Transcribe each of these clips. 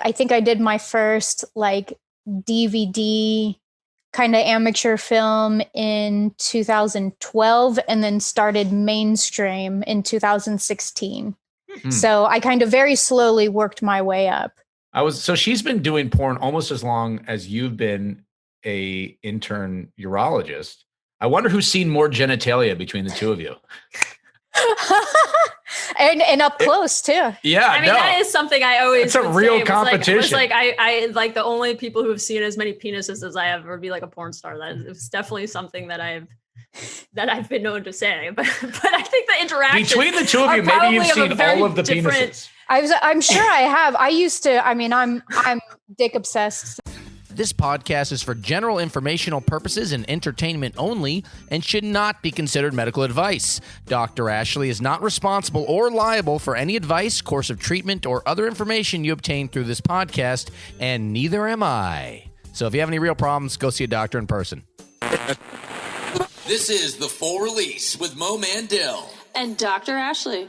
I think I did my first like DVD kind of amateur film in 2012 and then started mainstream in 2016. So I kind of very slowly worked my way up. So she's been doing porn almost as long as you've been a intern urologist. I wonder who's seen more genitalia between the two of you. and up close too. Yeah, I mean, that is something I always. It's a real competition. It's like I like the only people who have seen as many penises as I have would be like a porn star. It's definitely something that I've been known to say. But I think the interaction between the two of you, maybe you've seen all of the penises. I'm sure I have. I used to. I mean, I'm dick obsessed. This podcast is for general informational purposes and entertainment only and should not be considered medical advice. Dr. Ashley is not responsible or liable for any advice, course of treatment, or other information you obtain through this podcast, and neither am I. So if you have any real problems, go see a doctor in person. This is The Full Release with Mo Mandel. And Dr. Ashley.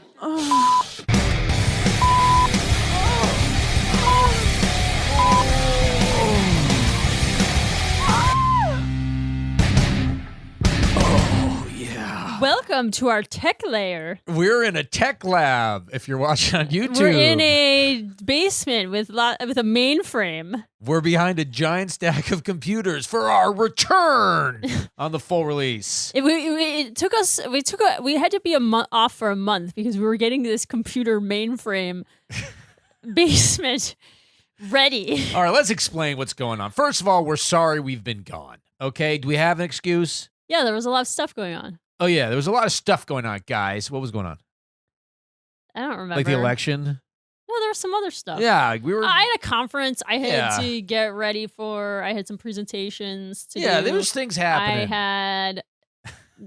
Welcome to our tech lair. We're in a tech lab. If you're watching on YouTube, we're in a basement with a mainframe. We're behind a giant stack of computers for our return on The Full Release. It took us. We had to be off for a month because we were getting this computer mainframe basement ready. All right, let's explain what's going on. First of all, we're sorry we've been gone. Okay, do we have an excuse? Yeah, there was a lot of stuff going on. Oh, yeah, there was a lot of stuff going on, guys. What was going on? I don't remember. Like the election? No, there was some other stuff. Yeah, we were. I had a conference. I had to get ready for. I had some presentations to do. Yeah, there was things happening.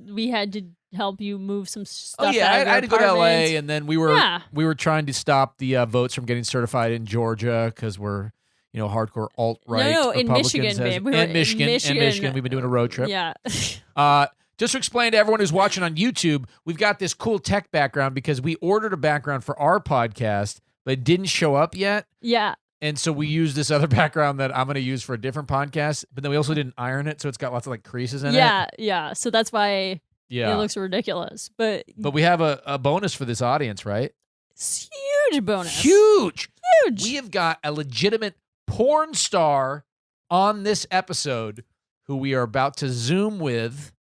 We had to help you move some stuff. Oh, yeah, out of I had to go to LA, and then we were trying to stop the votes from getting certified in Georgia because we're, hardcore alt-right in Republicans. Michigan, babe. In Michigan. We've been doing a road trip. Yeah. Just to explain to everyone who's watching on YouTube, we've got this cool tech background because we ordered a background for our podcast, but it didn't show up yet. Yeah. And so we used this other background that I'm going to use for a different podcast, but then we also didn't iron it, so it's got lots of creases in it. Yeah. So that's why it looks ridiculous. But we have a bonus for this audience, right? Huge bonus. Huge. We have got a legitimate porn star on this episode who we are about to Zoom with.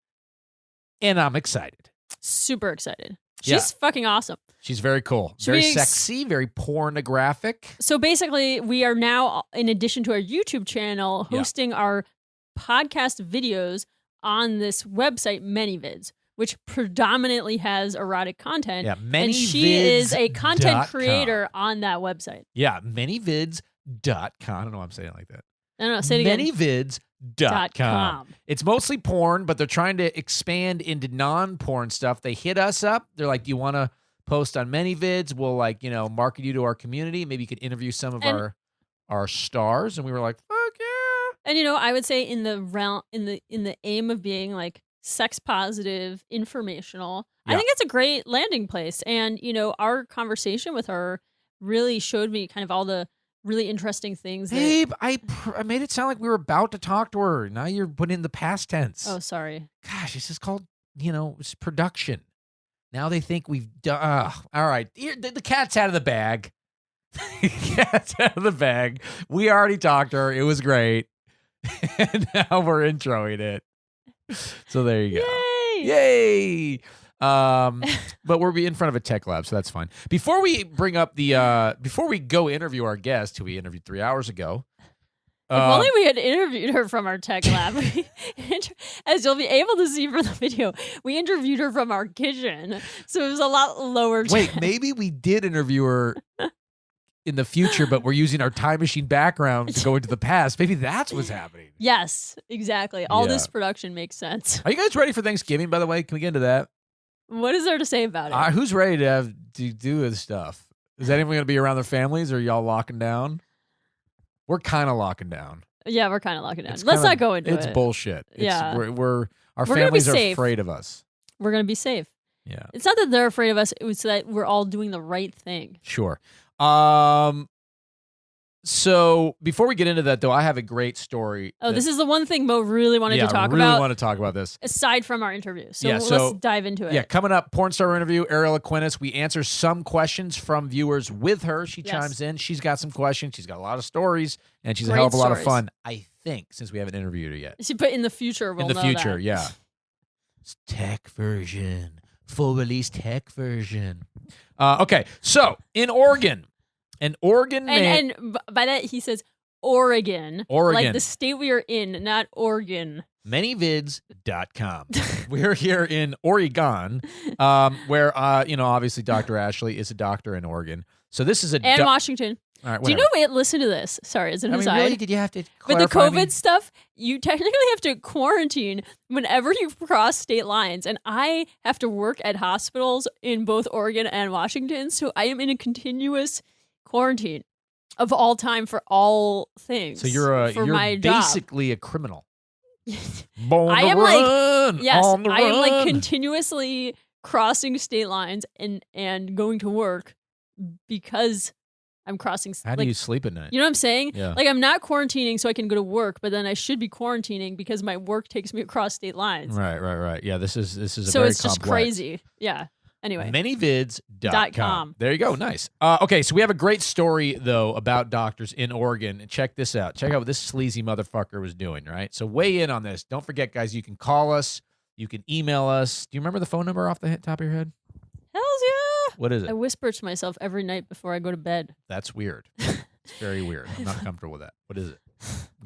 And I'm excited. Super excited. She's fucking awesome. She's very cool. Very sexy, very pornographic. So basically, we are now, in addition to our YouTube channel, hosting our podcast videos on this website, ManyVids, which predominantly has erotic content. Yeah, and she is a content creator on that website. Yeah, manyvids.com. I don't know why I'm saying it like that. I don't know. Say it again. Manyvids.com. It's mostly porn, but they're trying to expand into non-porn stuff. They hit us up. They're like, do you want to post on ManyVids? We'll market you to our community. Maybe you could interview some of our stars. And we were like, fuck yeah. And I would say in the realm, in the aim of being sex positive, informational, I think it's a great landing place. And our conversation with her really showed me kind of all the really interesting things. Babe, I made it sound like we were about to talk to her. Now you're putting in the past tense. Oh, sorry. Gosh, this is called, it's production. Now they think we've done. All right. The cat's out of the bag. Cat's out of the bag. We already talked to her. It was great. And now we're introing it. So there you go. Yay. But we're in front of a tech lab, so that's fine. Before we bring up before we go interview our guest, who we interviewed 3 hours ago. If only we had interviewed her from our tech lab. As you'll be able to see from the video, we interviewed her from our kitchen, so it was a lot lower. Wait, maybe we did interview her in the future, but we're using our time machine background to go into the past. Maybe that's what's happening. Yes, exactly. All this production makes sense. Are you guys ready for Thanksgiving, by the way? Can we get into that? What is there to say about it? Who's ready to do this stuff? Is anyone going to be around their families, or are y'all locking down? We're kind of locking down. Yeah, we're kind of locking down. Let's not go into it. It's bullshit. Yeah. Our families are afraid of us. We're going to be safe. Yeah. It's not that they're afraid of us. It was that we're all doing the right thing. Sure. So before we get into that, though, I have a great story. Oh, this is the one thing Mo really wanted to talk really about. want to talk about this. Aside from our interview. So, Yeah, let's dive into it. Yeah, coming up, porn star interview, Ariel Aquinas. We answer some questions from viewers with her. She chimes in. She's got some questions. She's got a lot of stories, and she's a hell of a lot of fun, I think, since we haven't interviewed her yet. But in the future, we'll know that. In the future, yeah. It's tech version. Full release tech version. Okay, so in Oregon, an Oregon man. And by that, he says Oregon. Like the state we are in, not Oregon. Manyvids.com. We're here in Oregon, where, obviously Dr. Ashley is a doctor in Oregon. So this is And Washington. All right, do you know, listen to this. Sorry, as an aside. Really? Did you have to But the clarify COVID stuff, you technically have to quarantine whenever you cross state lines. And I have to work at hospitals in both Oregon and Washington. So I am in a continuous quarantine of all time for all things. So you're my basically job. A criminal. I am like continuously crossing state lines and going to work because I'm crossing. How do you sleep at night? You know what I'm saying? Yeah. Like I'm not quarantining so I can go to work, but then I should be quarantining because my work takes me across state lines. Right. Yeah, this is a so very it's just complex. crazy. Yeah. Anyway. Manyvids.com. There you go. Nice. Okay, so we have a great story, though, about doctors in Oregon. Check this out. Check out what this sleazy motherfucker was doing, right? So weigh in on this. Don't forget, guys, you can call us. You can email us. Do you remember the phone number off the top of your head? Hells yeah. What is it? I whisper to myself every night before I go to bed. That's weird. It's very weird. I'm not comfortable with that. What is it?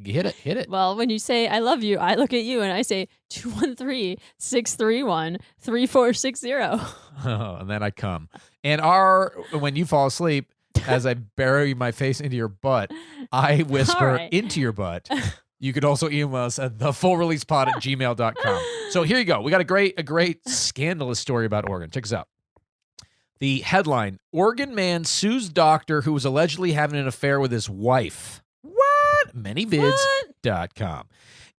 Hit it. Well, when you say I love you, I look at you and I say 213-631-3460. Oh, and then I come. And when you fall asleep, as I bury my face into your butt, I whisper into your butt. You could also email us at thefullreleasepod@gmail.com. So here you go. We got a great scandalous story about Oregon. Check this out. The headline: Oregon man sues doctor who was allegedly having an affair with his wife. What? Manyvids.com.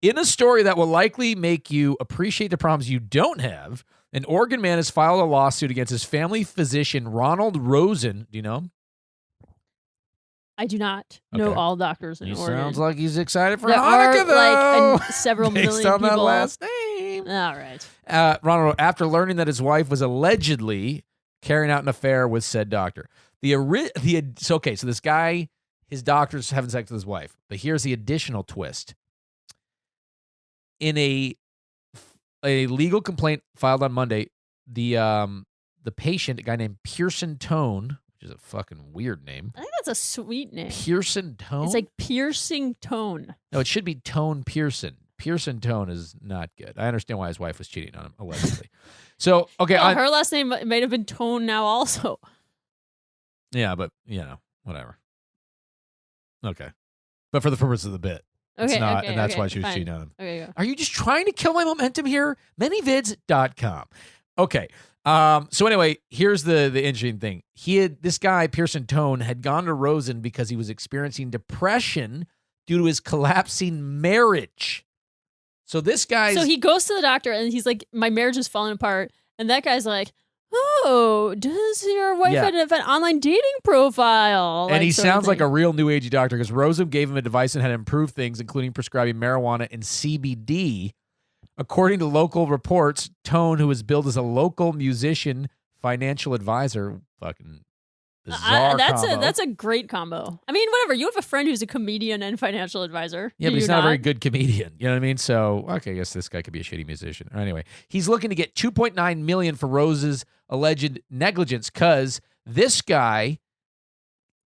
In a story that will likely make you appreciate the problems you don't have, an Oregon man has filed a lawsuit against his family physician, Ronald Rosen. Do you know him? I do not know all doctors in Oregon. Sounds like he's excited for there Hanukkah, are though. Like several Based million on people. That last name. All right. Ronald, after learning that his wife was allegedly carrying out an affair with said doctor. So this guy, his doctor's having sex with his wife. But here's the additional twist. In a legal complaint filed on Monday, the patient, a guy named Pearson Tone, which is a fucking weird name. I think that's a sweet name. Pearson Tone? It's like piercing tone. No, it should be Tone Pearson. Pearson Tone is not good. I understand why his wife was cheating on him, allegedly. So, okay. Well, her last name might have been Tone now also. Yeah, but, whatever. Okay. But for the purpose of the bit. Okay, it's not, and that's why fine. she was cheating on him. Okay, go. Are you just trying to kill my momentum here? Manyvids.com. Okay. So anyway, here's the interesting thing. This guy, Pearson Tone, had gone to Rosen because he was experiencing depression due to his collapsing marriage. So this guy's... So he goes to the doctor and he's like, my marriage is falling apart. And that guy's like, oh, does your wife have an online dating profile? And he sounds like a real new agey doctor because Rosen gave him advice on how to improve things, including prescribing marijuana and CBD. According to local reports, Tone, who was billed as a local musician, financial advisor, fucking bizarre combo. That's a great combo. I mean, whatever. You have a friend who's a comedian and financial advisor. Yeah, but he's not a very good comedian. You know what I mean? So, okay, I guess this guy could be a shitty musician. Anyway, he's looking to get $2.9 million for Rose's alleged negligence because this guy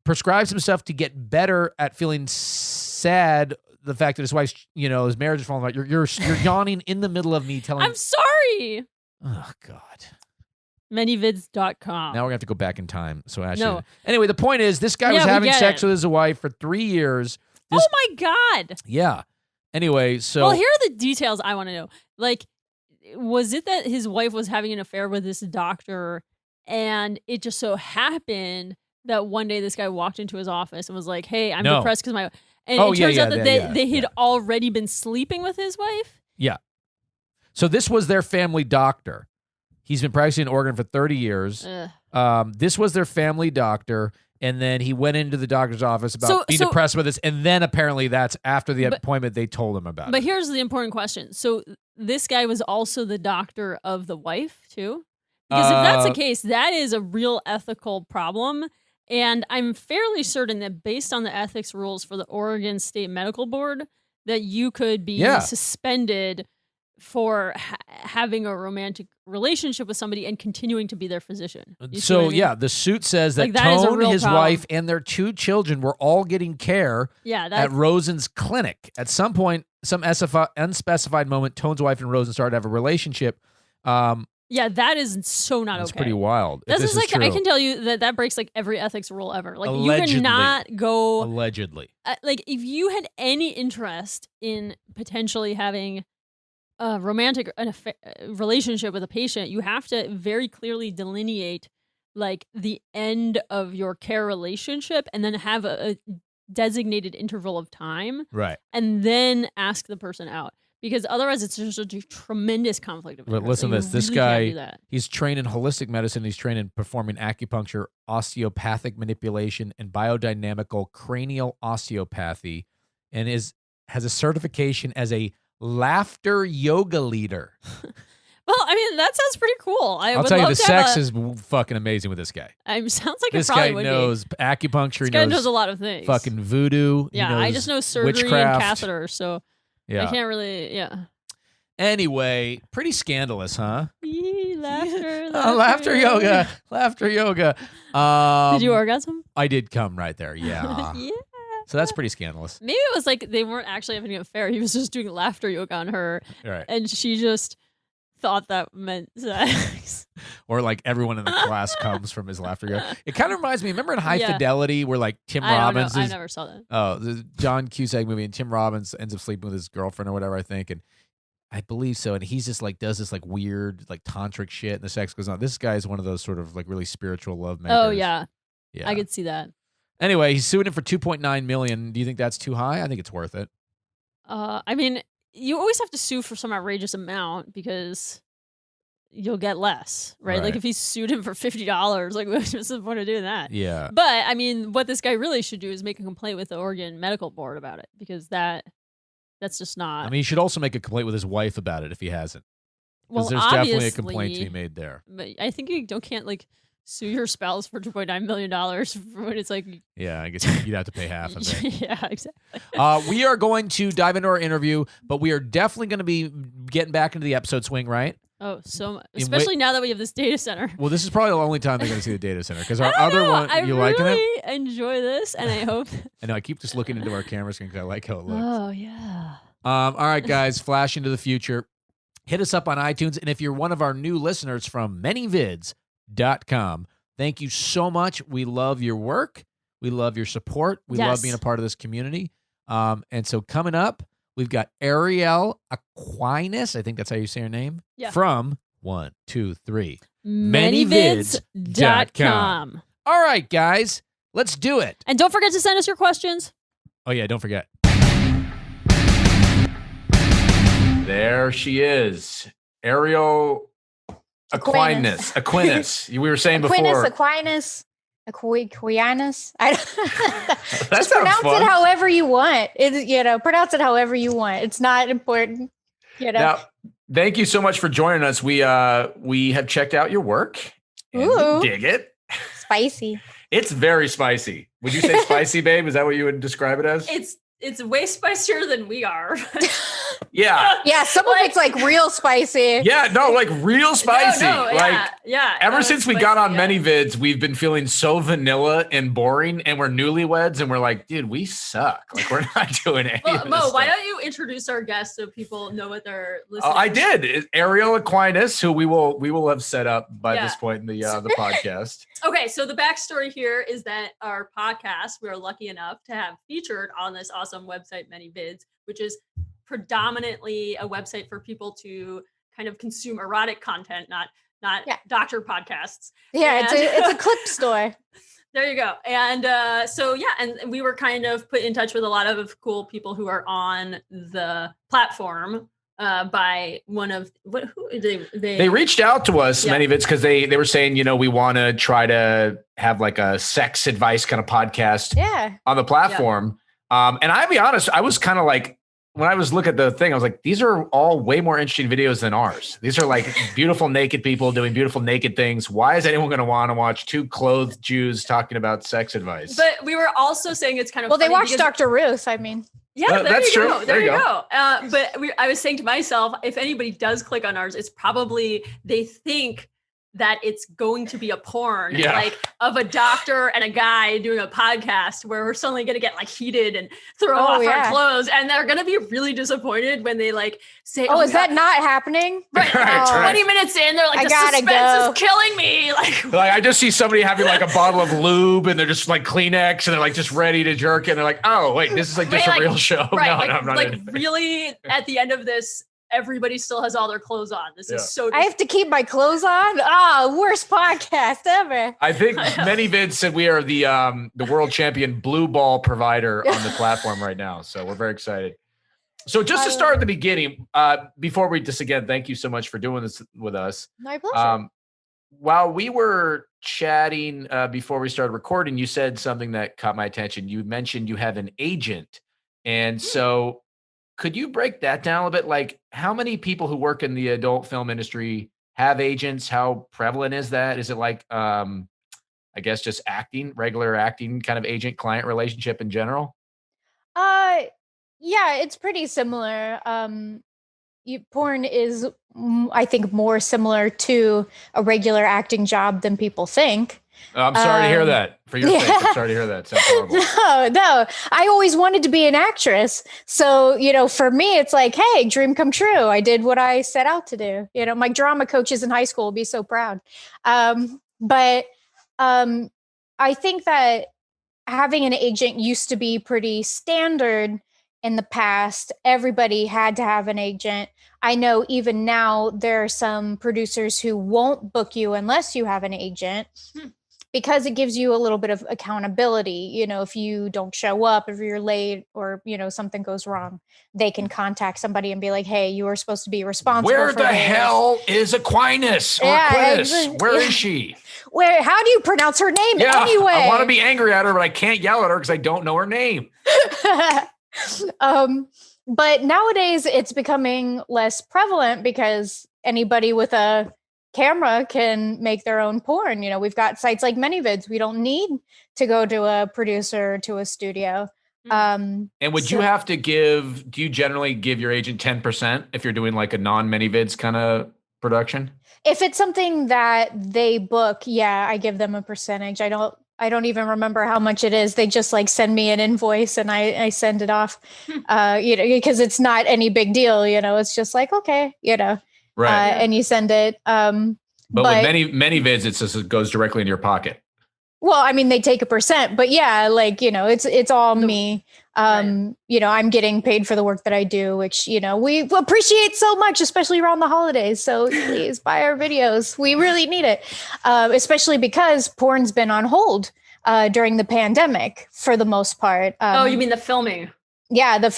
prescribes himself to get better at feeling sad. The fact that his wife's, his marriage is falling apart. You're yawning in the middle of me telling. I'm sorry. Oh God. Manyvids.com. Now we're gonna have to go back in time. So Ashley. No. Anyway, the point is, this guy was having sex with his wife for 3 years. Oh my God. Yeah. Anyway, so. Well, here are the details I want to know. Like, was it that his wife was having an affair with this doctor, and it just so happened that one day this guy walked into his office and was like, "Hey, I'm depressed because my." And it turns out that they had already been sleeping with his wife? Yeah. So this was their family doctor. He's been practicing in Oregon for 30 years. This was their family doctor. And then he went into the doctor's office about So- being so- depressed with this. And then apparently that's after the But- appointment they told him about But it. here's the important question. So this guy was also the doctor of the wife too? Because if that's the case, that is a real ethical problem. And I'm fairly certain that based on the ethics rules for the Oregon State Medical Board, that you could be Yeah. suspended for having a romantic relationship with somebody and continuing to be their physician. You see what I mean? yeah, the suit says that Like, that is a Tone, real his problem. wife, and their 2 children were all getting care Yeah, at that, Rosen's clinic. At some point, some unspecified moment, Tone's wife and Rosen started to have a relationship. yeah, that is so not It's okay. pretty wild. if This this is like, true. I can tell you that breaks like every ethics rule ever. Like Allegedly. you cannot go Allegedly. like if you had any interest in potentially having a romantic relationship with a patient, you have to very clearly delineate like the end of your care relationship and then have a designated interval of time Right. and then ask the person out. Because otherwise it's just a tremendous conflict of But interest. listen to You this. This really can't guy, do that. he's trained in holistic medicine. He's trained in performing acupuncture, osteopathic manipulation, and biodynamical cranial osteopathy, and has a certification as a laughter yoga leader. Well, I mean, that sounds pretty cool. I'll would tell you, love the to have sex a- is fucking amazing with this guy. sounds like This it probably guy would knows be. acupuncture. This He guy knows knows a lot of things. fucking voodoo. He Yeah, I knows just know surgery witchcraft. and catheters, so I Yeah. can't really. Yeah. Anyway, pretty scandalous, huh? Yee, laughter, Laughter yoga. Laughter yoga. Did you orgasm? I did come right there. Yeah. Yeah. So that's pretty scandalous. Maybe it was like they weren't actually having an affair. He was just doing laughter yoga on her, All right. and she just thought that meant sex. Or like everyone in the class comes from his laughter yoga. It kind of reminds me, remember in High Yeah. Fidelity where like Tim I don't know. Robbins I is never saw that. the John Cusack movie, and Tim Robbins ends up sleeping with his girlfriend or whatever, I think, and I believe so. And he's just like does this like weird like tantric shit, and the sex goes on. This guy is one of those sort of like really spiritual love makers. Oh yeah, yeah. I could see that. Anyway, he's suing him for $2.9 million. Do you think that's too high? I think it's worth it. I mean, you always have to sue for some outrageous amount because you'll get less, right? Like Right. if he sued him for $50, like what's the point of doing that? Yeah. But I mean, what this guy really should do is make a complaint with the Oregon Medical Board about it because that's just not. I mean, he should also make a complaint with his wife about it if he hasn't. well, Because there's definitely a obviously, complaint to be made there. But I think you can't like sue your spouse for $2.9 million when it's like. Yeah, I guess you'd have to pay half of it. Yeah, exactly. We are going to dive into our interview, but we are definitely going to be getting back into the episode swing, right? Oh, so much. In Especially now that we have this data center. Well, this is probably the only time they're going to see the data center because I our don't other know. one, I you liking it? really enjoy this, and I hope. I know I keep just looking into our camera screen because I like how it looks. Oh yeah. All right, guys, flash into the future. Hit us up on iTunes, and if you're one of our new listeners from manyvids.com, thank you so much. We love your work. We love your support. We love Yes. being a part of this community. And so coming up, we've got Ariel Aquinas. I think that's how you say her name. Yeah. From 1, 2, 3. Manyvids.com. All right, guys, let's do it. And don't forget to send us your questions. Oh, yeah, don't forget. There she is. Ariel Aquinas. We were saying before. Aquinas. I don't That just sounds pronounce fun. it however you want. Pronounce it however you want. It's not important. Now, thank you so much for joining us. We have checked out your work and Ooh. we dig it. Spicy. It's very spicy. Would you say spicy, babe? Is that what you would describe it as? It's way spicier than we are. Yeah. Yeah, some of it's like real spicy. Yeah, no, like real spicy. No, like yeah. ever no, since we spicy, got on yeah. many vids, we've been feeling so vanilla and boring, and we're newlyweds, and we're like, dude, we suck. Like we're not doing any Well, of this Mo, why stuff. don't you introduce our guests so people know what they're listening? I did. It's Ariel Aquinas, who we will have set up by Yeah. this point in the podcast. Okay, so the backstory here is that our podcast, we are lucky enough to have featured on this awesome website, Many Vids, which is predominantly a website for people to kind of consume erotic content, not Yeah. doctor podcasts. Yeah, And- it's a clip store. There you go. And so yeah, and we were kind of put in touch with a lot of cool people who are on the platform by one of who they reached out to us, many of it's because they were saying, we want to try to have like a sex advice kind of podcast on the platform. And I'll be honest, I was kind of like, when I was looking at the thing, I was like, these are all way more interesting videos than ours. These are like beautiful naked people doing beautiful naked things. Why is anyone going to want to watch two clothed Jews talking about sex advice? But we were also saying it's kind of well, they watched Dr. Ruth. I mean, yeah, that's true. There you go. But I was saying to myself, if anybody does click on ours, it's probably they think that it's going to be a porn, like of a doctor and a guy doing a podcast where we're suddenly going to get like heated and throw off our clothes. And they're going to be really disappointed when they like say, is that not happening? Right. 20 minutes in, they're like, the suspense is killing me. Like I just see somebody having like a bottle of lube and they're just like Kleenex and they're like just ready to jerk. And they're like, oh, wait, this is like just a real show. Right. No, I'm not. Like really at the end of this, everybody still has all their clothes on. This is so. I have to keep my clothes on. Worst podcast ever. I think many vids said we are the world champion blue ball provider on the platform right now. So we're very excited. So just to start at the beginning, before we just again, thank you so much for doing this with us. My pleasure. While we were chatting before we started recording, you said something that caught my attention. You mentioned you have an agent, and so. Could you break that down a little bit? Like how many people who work in the adult film industry have agents? How prevalent is that? Is it like, I guess just regular acting kind of agent client relationship in general? Yeah, it's pretty similar. Porn is, I think, more similar to a regular acting job than people think. I'm sorry to hear that. For your sake, I'm sorry to hear that. Sounds horrible. No. I always wanted to be an actress. So, for me, it's like, hey, dream come true. I did what I set out to do. My drama coaches in high school will be so proud. But I think that having an agent used to be pretty standard in the past. Everybody had to have an agent. I know even now there are some producers who won't book you unless you have an agent. Because it gives you a little bit of accountability. If you don't show up, if you're late or, something goes wrong, they can contact somebody and be like, hey, you were supposed to be responsible Where for the this. hell is Aquinas or Aquinas? Where is she? How do you pronounce her name anyway? I want to be angry at her, but I can't yell at her because I don't know her name. But nowadays it's becoming less prevalent because anybody with a camera can make their own porn. We've got sites like ManyVids. We don't need to go to a producer or to a studio. And would you have to do you generally give your agent 10% if you're doing like a non-ManyVids kind of production? If it's something that they book, I give them a percentage. I don't even remember how much it is. They just like send me an invoice and I send it off, because it's not any big deal. It's just like, okay, right. And you send it. But with many vids, it goes directly into your pocket. Well, I mean, they take a percent, but it's all me. I'm getting paid for the work that I do, which, we appreciate so much, especially around the holidays. So please buy our videos. We really need it. Especially because porn's been on hold during the pandemic for the most part. You mean the filming? Yeah, the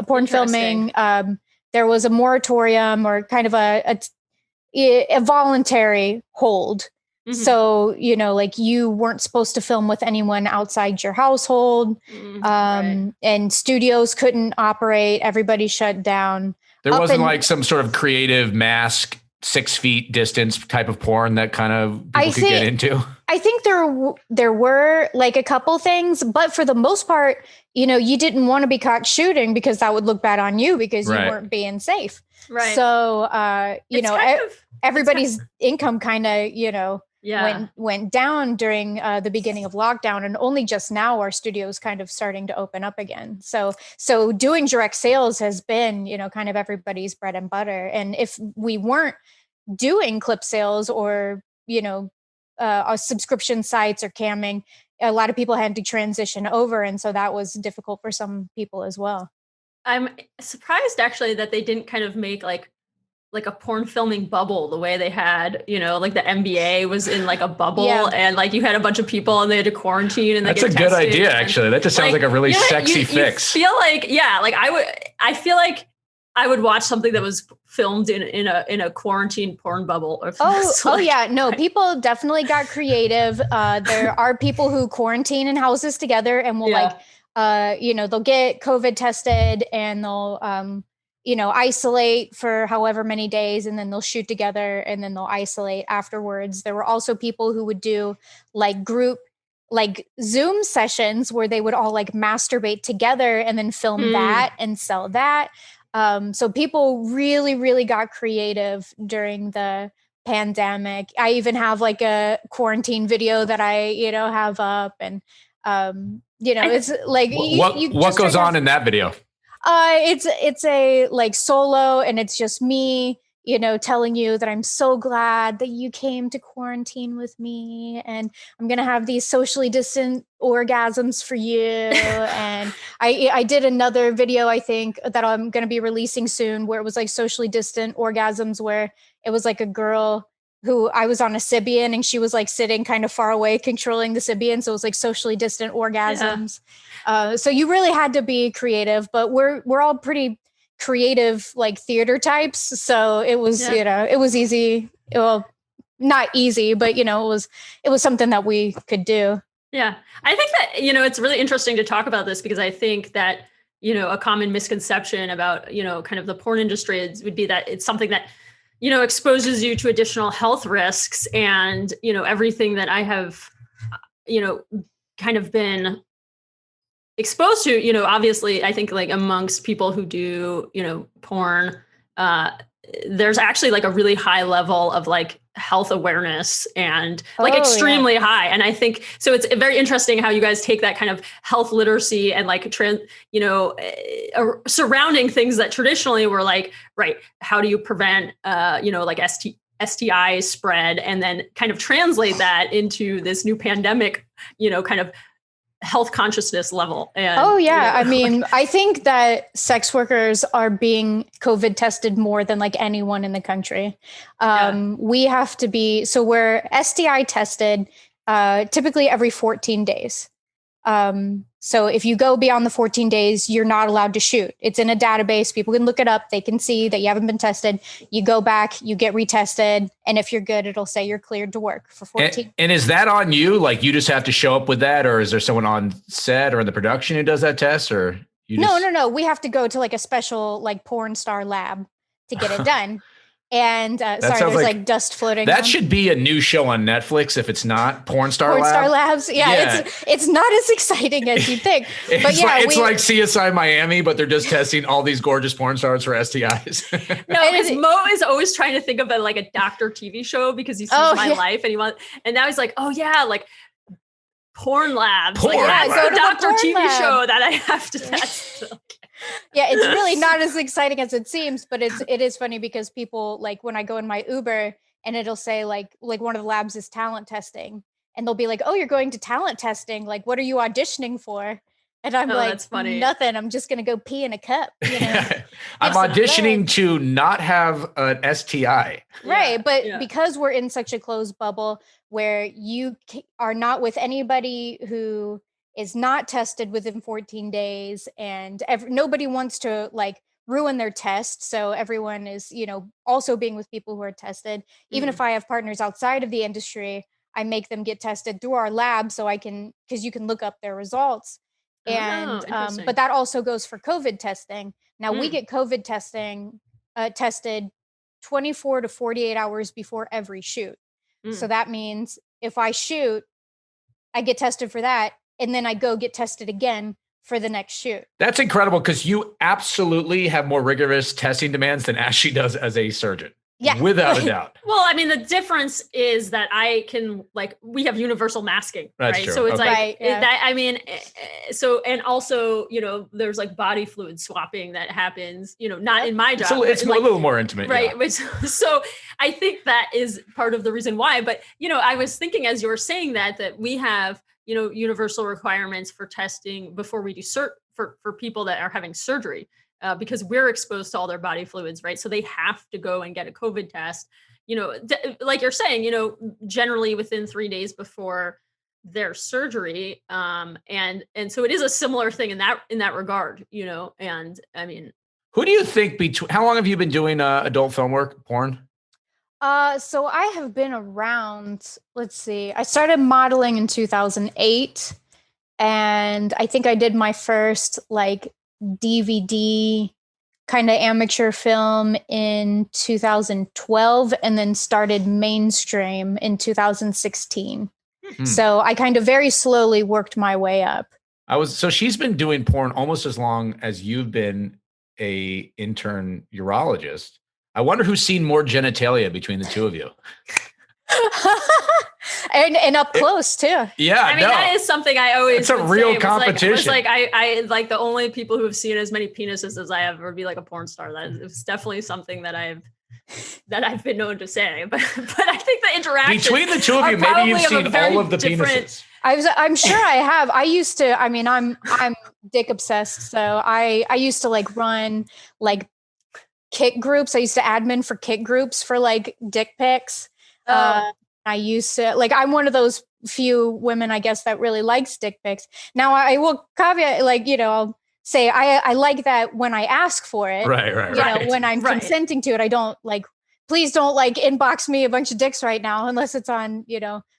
porn filming. There was a moratorium or kind of a voluntary hold. Mm-hmm. So, you weren't supposed to film with anyone outside your household. And studios couldn't operate. Everybody shut down. There wasn't like some sort of creative mask, 6 feet distance type of porn that kind of people could get into. I think there were like a couple things, but for the most part, you didn't want to be caught shooting because that would look bad on you because you weren't being safe. Right. So, everybody's income kind of, went down during the beginning of lockdown, and only just now are studios kind of starting to open up again. So doing direct sales has been, kind of everybody's bread and butter. And if we weren't doing clip sales or, subscription sites or camming, a lot of people had to transition over. And so that was difficult for some people as well. I'm surprised actually that they didn't kind of make like a porn filming bubble the way they had, like the NBA was in like a bubble and like you had a bunch of people and they had to quarantine and that's a good idea. Actually, that just sounds like a really sexy fix. You feel like, I feel like I would watch something that was filmed in a quarantine porn bubble. Oh yeah, no, people definitely got creative. There are people who quarantine in houses together and will they'll get COVID tested and they'll isolate for however many days, and then they'll shoot together and then they'll isolate afterwards. There were also people who would do like group Zoom sessions where they would all like masturbate together and then film that and sell that. So people really, really got creative during the pandemic. I even have like a quarantine video that I, have up, and it's like what goes on in that video? It's a like solo, and it's just me, telling you that I'm so glad that you came to quarantine with me, and I'm going to have these socially distant orgasms for you. And I did another video, I think, that I'm going to be releasing soon, where it was like socially distant orgasms, where it was like a girl who I was on a Sybian and she was like sitting kind of far away controlling the Sybian. So it was like socially distant orgasms. Yeah. So you really had to be creative, but we're all pretty creative, like theater types. So it was, it was easy. Well, not easy, but it was something that we could do. Yeah. I think that, it's really interesting to talk about this, because I think that, a common misconception about, kind of the porn industry would be that it's something that, exposes you to additional health risks, and, everything that I have, kind of been exposed to, obviously, I think like amongst people who do, porn, there's actually like a really high level of like health awareness, and like extremely high. And I think, so it's very interesting how you guys take that kind of health literacy and like, surrounding things that traditionally were like, right, how do you prevent, like STI spread, and then kind of translate that into this new pandemic, kind of health consciousness level. And, I mean, I think that sex workers are being COVID tested more than like anyone in the country. We have to be, so we're STI tested typically every 14 days. So if you go beyond the 14 days, you're not allowed to shoot. It's in a database. People can look it up. They can see that you haven't been tested. You go back, you get retested. And if you're good, it'll say you're cleared to work for 14. And is that on you? Like you just have to show up with that, or is there someone on set or in the production who does that test, or you just... No. We have to go to like a special like porn star lab to get it done. And sorry, there's like dust floating. That should be a new show on Netflix if it's not Porn Star Labs. Yeah. It's not as exciting as you think. But it's like CSI Miami, but they're just testing all these gorgeous porn stars for STIs. No, because Mo is always trying to think of like a doctor TV show, because he sees my life, and now he's like, oh yeah, like porn labs. Go to Doctor TV lab. Show that I have to test. Yeah, it's really not as exciting as it seems, but it is funny because people, like when I go in my Uber and it'll say like one of the labs is talent testing, and they'll be like, oh, you're going to talent testing. Like, what are you auditioning for? And I'm like, that's funny. Nothing. I'm just going to go pee in a cup. I'm auditioning to not have an STI. Right. But because we're in such a closed bubble where you are not with anybody who is not tested within 14 days, and nobody wants to like ruin their test. So everyone is, also being with people who are tested. Even if I have partners outside of the industry, I make them get tested through our lab so I can, because you can look up their results. And but that also goes for COVID testing. Now we get COVID testing tested 24 to 48 hours before every shoot. So that means if I shoot, I get tested for that, and then I go get tested again for the next shoot. That's incredible, because you absolutely have more rigorous testing demands than Ashley does as a surgeon. Yeah. Without a doubt. Well, I mean, the difference is that I can, like, we have universal masking, That's right? True. So it's okay. And also, there's like body fluid swapping that happens, not in my job. So it's like, a little more intimate. Right. Yeah. So I think that is part of the reason why. But, I was thinking as you were saying that we have, universal requirements for testing before we do for people that are having surgery. Because we're exposed to all their body fluids, right? So they have to go and get a COVID test, like you're saying, generally within 3 days before their surgery. And so it is a similar thing in that regard, and I mean, Who do you think how long have you been doing adult film work, porn? So I have been around, let's see, I started modeling in 2008, and I think I did my first like DVD kind of amateur film in 2012, and then started mainstream in 2016. So I kind of very slowly worked my way up. So she's been doing porn almost as long as you've been a intern urologist. I wonder who's seen more genitalia between the two of you. and up close too. Yeah, I mean that is something I always. It's a real competition. It's like I like the only people who have seen as many penises as I have would be like a porn star. It's definitely something that I've been known to say. But I think the interaction between the two of you, maybe you've seen all of the penises. I'm sure I have. I used to. I mean, I'm dick obsessed. So I used to like run like kick groups. I used to admin for kick groups for like dick pics. I used to like, I'm one of those few women, I guess, that really likes dick pics. Now I will caveat, like, I'll say I like that when I ask for it. Right. When I'm consenting to it, I don't like, please don't like inbox me a bunch of dicks right now, unless it's on,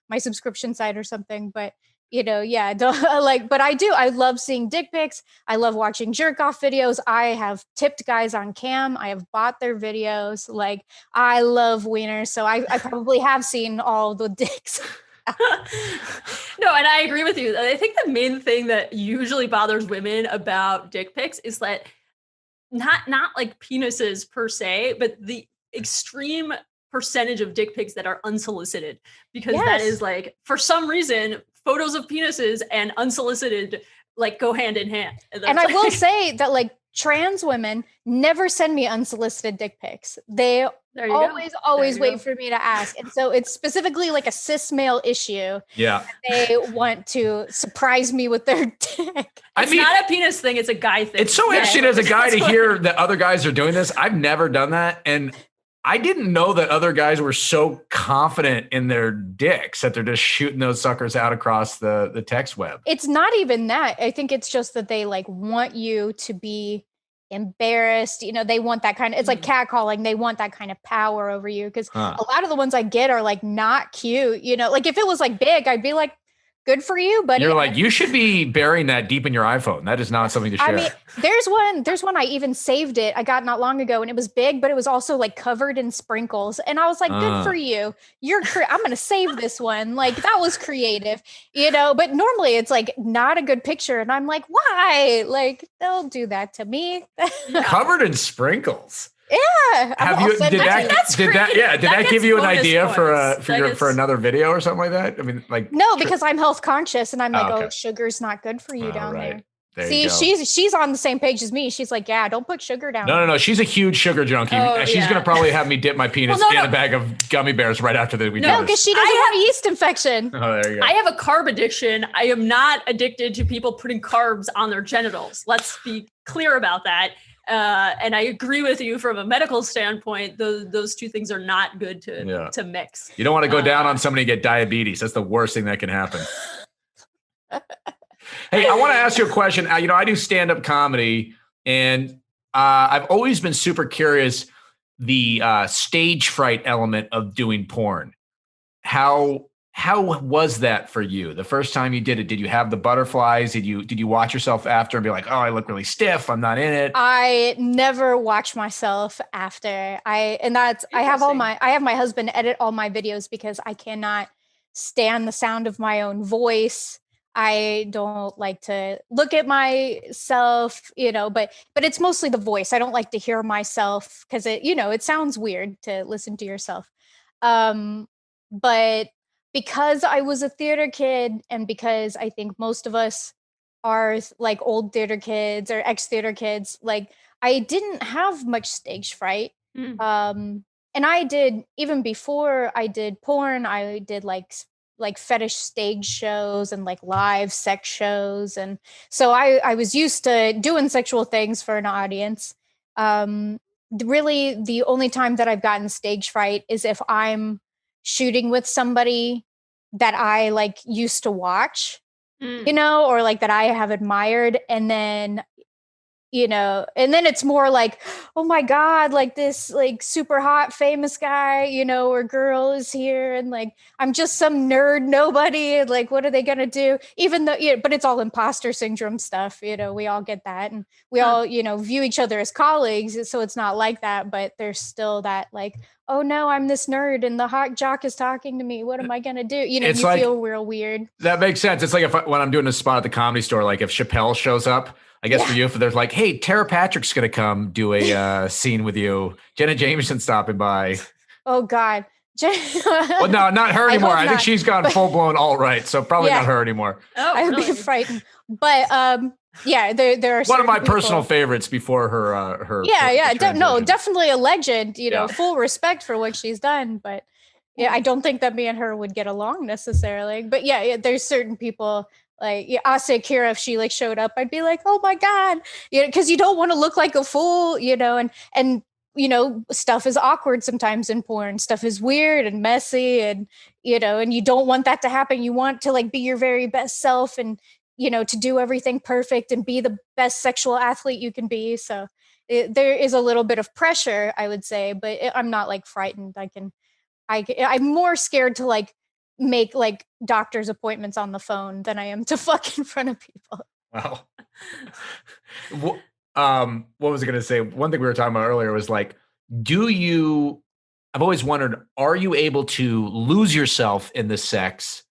my subscription site or something. But but I love seeing dick pics. I love watching jerk off videos. I have tipped guys on cam. I have bought their videos. Like, I love wieners. So I probably have seen all the dicks. No, and I agree with you. I think the main thing that usually bothers women about dick pics is that not like penises per se, but the extreme percentage of dick pics that are unsolicited, because that is like, for some reason, photos of penises and unsolicited like go hand in hand. And I will say that like trans women never send me unsolicited dick pics. They always wait for me to ask. And so it's specifically like a cis male issue. Yeah. They want to surprise me with their dick. It's not a penis thing, it's a guy thing. It's so interesting as a guy to hear that other guys are doing this. I've never done that. And I didn't know that other guys were so confident in their dicks that they're just shooting those suckers out across the text web. It's not even that. I think it's just that they like want you to be embarrassed. They want that kind of, it's like catcalling. They want that kind of power over you. Because a lot of the ones I get are like not cute. Like if it was like big, I'd be like, good for you, but you're like, you should be burying that deep in your iPhone. That is not something to share. I mean, there's one I even saved it. I got not long ago, and it was big, but it was also like covered in sprinkles. And I was like, good for you. I'm going to save this one. Like, that was creative, but normally it's like not a good picture. And I'm like, why? Like, they'll do that to me. Covered in sprinkles. Yeah. Did that give you an idea for another video or something like that? I mean, like, no, because I'm health conscious and I'm like, sugar's not good for you down there. See, she's on the same page as me. She's like, yeah, don't put sugar down. No. She's a huge sugar junkie. She's going to probably have me dip my penis in a bag of gummy bears right after we do this. No, because she doesn't have a yeast infection. Oh, there you go. I have a carb addiction. I am not addicted to people putting carbs on their genitals. Let's be clear about that. And I agree with you from a medical standpoint. Those two things are not good to mix. You don't want to go down on somebody and get diabetes. That's the worst thing that can happen. Hey, I want to ask you a question. I do stand-up comedy, and I've always been super curious the stage fright element of doing porn. How was that for you? The first time you did it, did you have the butterflies? Did you watch yourself after and be like, oh, I look really stiff, I'm not in it? I never watch myself after. I have my husband edit all my videos because I cannot stand the sound of my own voice. I don't like to look at myself, but it's mostly the voice. I don't like to hear myself because it sounds weird to listen to yourself. But because I was a theater kid, and because I think most of us are like old theater kids or ex-theater kids, like I didn't have much stage fright. And I did, even before I did porn, I did like fetish stage shows and like live sex shows. And so I was used to doing sexual things for an audience. Really, the only time that I've gotten stage fright is if I'm shooting with somebody that I like used to watch, or like that I have admired. And then you know, and then it's more like, oh my God, like this like super hot famous guy, you know, or girl is here, and like I'm just some nerd nobody, and like what are they gonna do? Even though, yeah, but it's all imposter syndrome stuff, you know, we all get that, and we all, you know, view each other as colleagues, so it's not like that, but there's still that like, oh no, I'm this nerd and the hot jock is talking to me, what am I gonna do? You know, it's you like, feel real weird. That makes sense. It's like when I'm doing a spot at the Comedy Store, like if Chappelle shows up, I guess for you, if there's like, hey, Tara Patrick's going to come do a scene with you. Jenna Jameson stopping by. Oh God. Well, no, not her anymore. I think she's gone full blown alt-right. So probably not her anymore. Oh, I would be frightened. But yeah, there are one of my people. Personal favorites before her. Yeah. No, definitely a legend, you know, full respect for what she's done. But yeah, I don't think that me and her would get along necessarily. But yeah, there's certain people like Asa Akira, if she like showed up, I'd be like, oh my God, you know, because you don't want to look like a fool, you know, and you know, stuff is awkward sometimes in porn. Stuff is weird and messy, and you know, and you don't want that to happen. You want to like be your very best self, and you know, to do everything perfect and be the best sexual athlete you can be. So there is a little bit of pressure, I would say, but I'm not like frightened. I'm more scared to like make like doctor's appointments on the phone than I am to fuck in front of people. Wow. What was I going to say? One thing we were talking about earlier was like, I've always wondered, are you able to lose yourself in the sex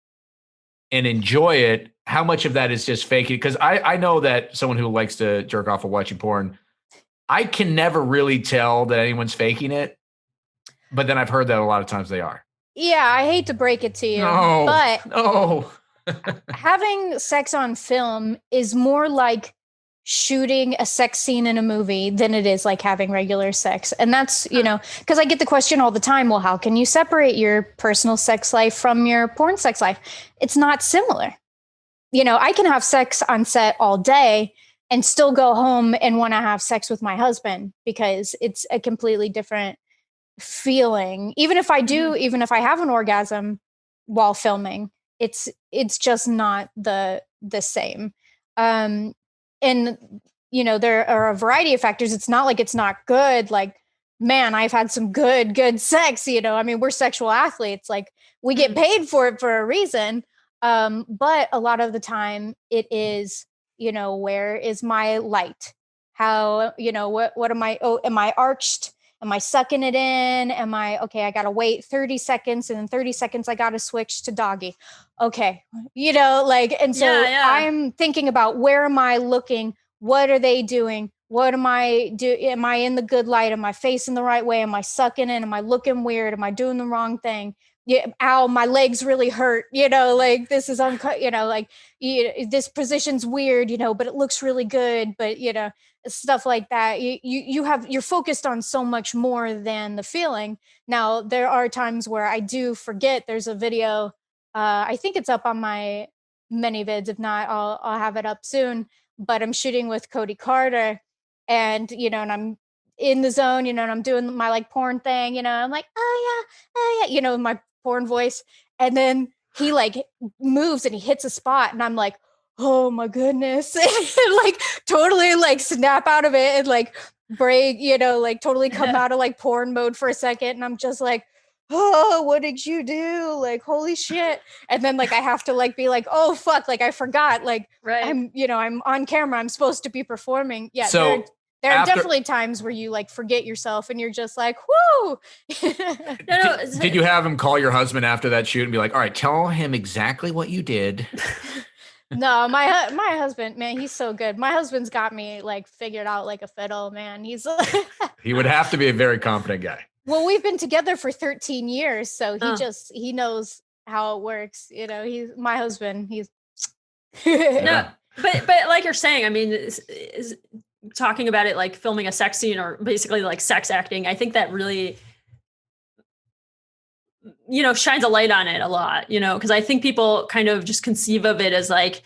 and enjoy it? How much of that is just faking? Because I know that someone who likes to jerk off while watching porn, I can never really tell that anyone's faking it. But then I've heard that a lot of times they are. Yeah, I hate to break it to you, but having sex on film is more like shooting a sex scene in a movie than it is like having regular sex. And that's, you know, because I get the question all the time, well, how can you separate your personal sex life from your porn sex life? It's not similar. You know, I can have sex on set all day and still go home and want to have sex with my husband because it's a completely different feeling. Even if I have an orgasm while filming, it's just not the same. And you know, there are a variety of factors. It's not like it's not good. Like, man, I've had some good sex, you know. I mean, we're sexual athletes, like we get paid for it for a reason. But a lot of the time it is, you know, where is my light? How, you know, what am I, am I arched? Am I sucking it in? Am I, okay, I got to wait 30 seconds and in 30 seconds, I got to switch to doggy. Okay. You know, like, and so I'm thinking about where am I looking? What are they doing? What am I Am I in the good light? Am I facing the right way? Am I sucking in? Am I looking weird? Am I doing the wrong thing? Yeah. Ow, my legs really hurt. You know, like this is you know, like this position's weird, you know, but it looks really good. But, you know, stuff like that. You're focused on so much more than the feeling. Now there are times where I do forget. There's a video, I think it's up on my many vids. If not, I'll have it up soon. But I'm shooting with Cody Carter, and you know, and I'm in the zone, you know, and I'm doing my like porn thing, you know, I'm like, oh yeah, you know, my porn voice, and then he like moves and he hits a spot, and I'm like, oh my goodness, and like totally like snap out of it and like break, you know, like totally come out of like porn mode for a second, and I'm just like, oh, what did you do? Like, holy shit. And then like I have to like be like, oh fuck, like I forgot, like I'm, you know, I'm on camera, I'm supposed to be performing. Yeah. So there are definitely times where you like forget yourself and you're just like, whoo. Did you have him call your husband after that shoot and be like, all right, tell him exactly what you did? No, my husband, man, he's so good. My husband's got me like figured out like a fiddle, man. He's he would have to be a very confident guy. Well, we've been together for 13 years, so he knows how it works. You know, he's my husband. He's no, but like you're saying, I mean, is talking about it like filming a sex scene or basically like sex acting. I think that really, you know, shines a light on it a lot. You know, because I think people kind of just conceive of it as like,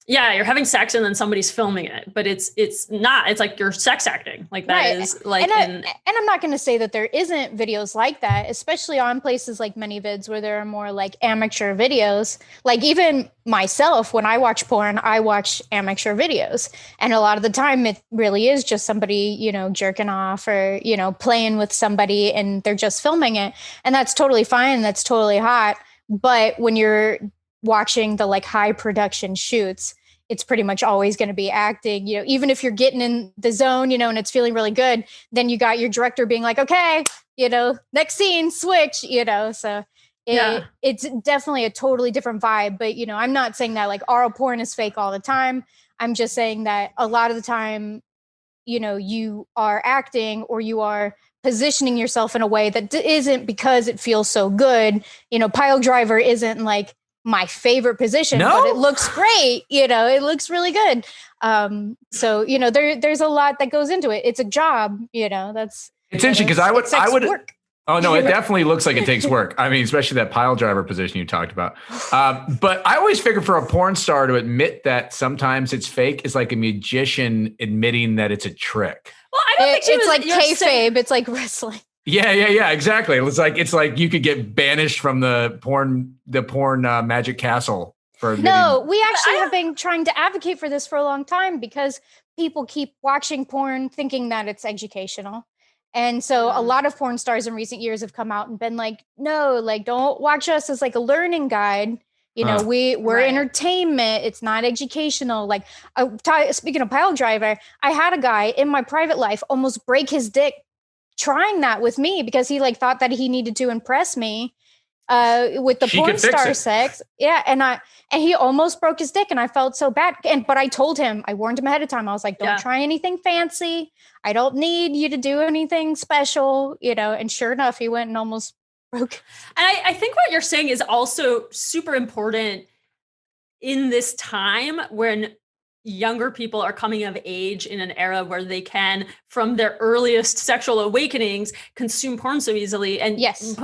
Yeah, you're having sex and then somebody's filming it, but it's not. It's like you're sex acting. Like that right. is like. And I'm not going to say that there isn't videos like that, especially on places like ManyVids where there are more like amateur videos. Like even myself, when I watch porn, I watch amateur videos, and a lot of the time it really is just somebody, you know, jerking off or, you know, playing with somebody, and they're just filming it, and that's totally fine. That's totally hot. But when you're watching the like high production shoots, it's pretty much always going to be acting, you know, even if you're getting in the zone, you know, and it's feeling really good, then you got your director being like, okay, you know, next scene, switch, you know, so it's definitely a totally different vibe. But, you know, I'm not saying that like oral porn is fake all the time. I'm just saying that a lot of the time, you know, you are acting or you are positioning yourself in a way that isn't because it feels so good. You know, pile driver isn't like my favorite position, but it looks great. You know, it looks really good. So, you know, there's a lot that goes into it. It's a job, you know, it's interesting because I would work. Oh no, it definitely looks like it takes work. I mean, especially that pile driver position you talked about. But I always figure for a porn star to admit that sometimes it's fake is like a magician admitting that it's a trick. Well, I don't think it's like kayfabe. It's like wrestling. Yeah, exactly. It's like you could get banished from the porn magic castle for admitting. No, we actually have been trying to advocate for this for a long time because people keep watching porn thinking that it's educational. And so a lot of porn stars in recent years have come out and been like, no, like don't watch us as like a learning guide. You know, we're entertainment. It's not educational. Like speaking of pile driver, I had a guy in my private life almost break his dick trying that with me because he like thought that he needed to impress me with the porn star sex. Yeah. And he almost broke his dick and I felt so bad. But I told him, I warned him ahead of time. I was like, don't try anything fancy. I don't need you to do anything special, you know, and sure enough, he went and almost broke. And I think what you're saying is also super important in this time when younger people are coming of age in an era where they can, from their earliest sexual awakenings, consume porn so easily. And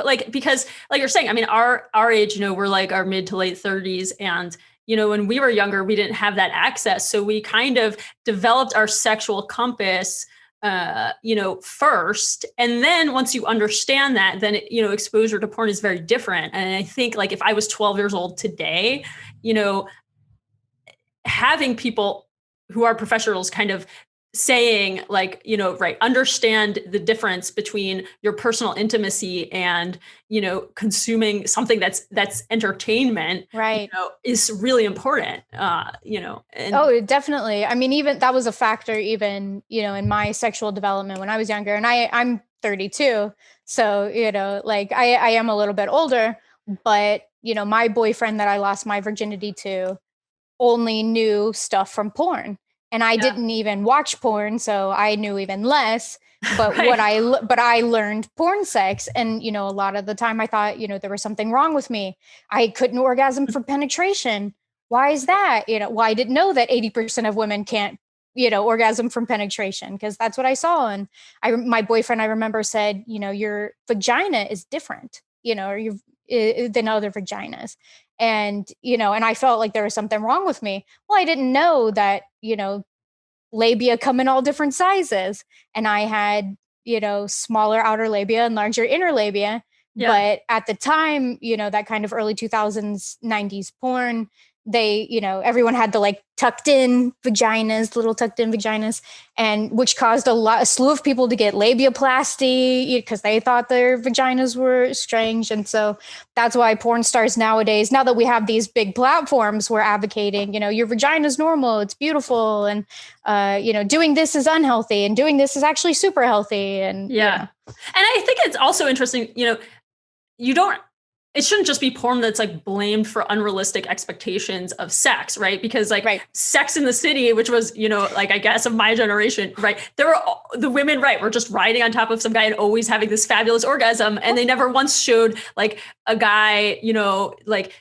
like, because like you're saying, I mean, our age, you know, we're like our mid to late 30s. And, you know, when we were younger, we didn't have that access. So we kind of developed our sexual compass, you know, first. And then once you understand that, then, you know, exposure to porn is very different. And I think like if I was 12 years old today, you know, having people who are professionals kind of saying like, you know, understand the difference between your personal intimacy and, you know, consuming something that's entertainment, you know, is really important, you know. And definitely. I mean, even that was a factor even, you know, in my sexual development when I was younger, and I'm 32. So, you know, like I am a little bit older, but, you know, my boyfriend that I lost my virginity to only knew stuff from porn, and I didn't even watch porn, so I knew even less. But but I learned porn sex, and you know, a lot of the time I thought, you know, there was something wrong with me. I couldn't orgasm from penetration. Why is that? You know, well, I didn't know that 80% of women can't, you know, orgasm from penetration, because that's what I saw. And my boyfriend, I remember, said, you know, your vagina is different, you know, or than other vaginas. And, you know, and I felt like there was something wrong with me. Well, I didn't know that, you know, labia come in all different sizes. And I had, you know, smaller outer labia and larger inner labia. Yeah. But at the time, you know, that kind of early 2000s, 90s porn, they, you know, everyone had the like tucked in vaginas, little tucked in vaginas, and which caused a slew of people to get labiaplasty because they thought their vaginas were strange. And so that's why porn stars nowadays, now that we have these big platforms, we're advocating, you know, your vagina's normal, it's beautiful. And, you know, doing this is unhealthy and doing this is actually super healthy. And yeah. You know. And I think it's also interesting, you know, it shouldn't just be porn that's like blamed for unrealistic expectations of sex, right? Because like Sex in the City, which was, you know, like I guess of my generation, right? There were the women, were just riding on top of some guy and always having this fabulous orgasm. And they never once showed like a guy, you know, like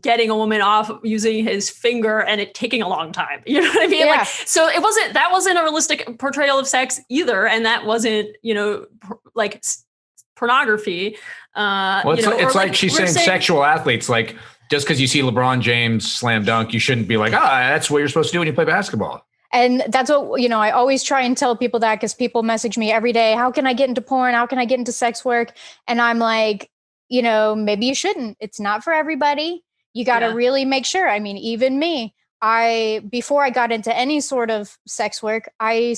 getting a woman off using his finger and it taking a long time. You know what I mean? Yeah. Like, so that wasn't a realistic portrayal of sex either. And that wasn't, you know, like pornography. Well, it's, you know, it's like she's saying sexual athletes, like just because you see LeBron James slam dunk, you shouldn't be like, that's what you're supposed to do when you play basketball. And that's what, I always try and tell people that, because people message me every day, how can I get into porn? How can I get into sex work? And I'm like, maybe you shouldn't. It's not for everybody. You got to really make sure. I mean, even me, before I got into any sort of sex work, I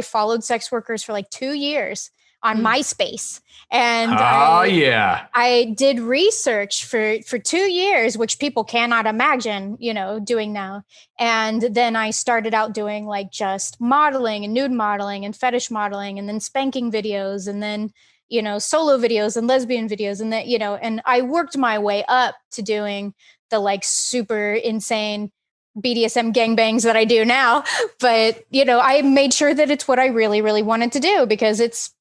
followed sex workers for like 2 years on MySpace. And I did research for 2 years, which people cannot imagine, doing now. And then I started out doing like just modeling and nude modeling and fetish modeling, and then spanking videos, and then, solo videos and lesbian videos. And that, and I worked my way up to doing the like super insane BDSM gangbangs that I do now. But, I made sure that it's what I really, really wanted to do, because it's,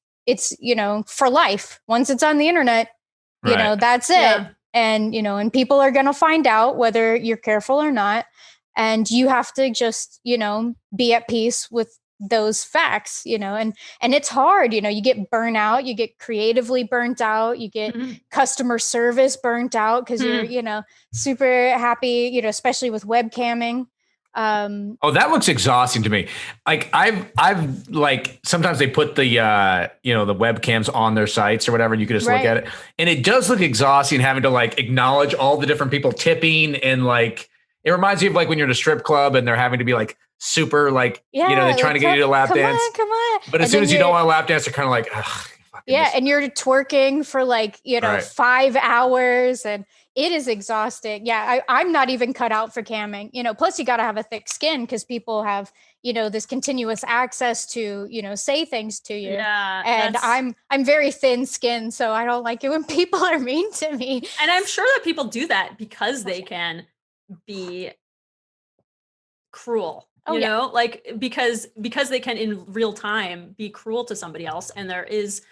for life. Once it's on the internet, that's it. Yeah. And, and people are going to find out whether you're careful or not. And you have to just, be at peace with those facts, and it's hard, you get burnt out, you get creatively burnt out, you get customer service burnt out, because you're, super happy, especially with webcamming. That looks exhausting to me. Like I've like, sometimes they put the, the webcams on their sites or whatever, and you can just look at it, and it does look exhausting having to like acknowledge all the different people tipping, and like, it reminds me of like when you're at a strip club and they're having to be like super like, they're trying to get you to lap dance. Come on. But as soon as you don't want to lap dance, they're kind of like, ugh. And you're twerking for like, 5 hours, and it is exhausting. Yeah, I'm not even cut out for camming, plus you got to have a thick skin, because people have, this continuous access to, say things to you. Yeah. And I'm very thin skinned, so I don't like it when people are mean to me. And I'm sure that people do that because they can be cruel. Like because they can in real time be cruel to somebody else. And there is,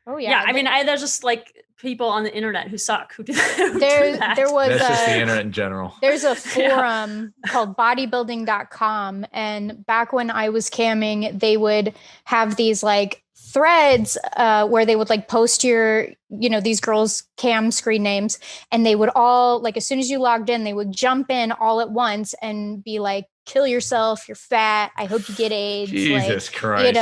I mean, there's just like people on the internet who suck, who do that. There was that's just the internet in general. There's a forum called bodybuilding.com. And back when I was camming, they would have these like threads where they would like post your, these girls' cam screen names, and they would all like, as soon as you logged in, they would jump in all at once and be like, kill yourself, you're fat, I hope you get AIDS. Jesus Christ.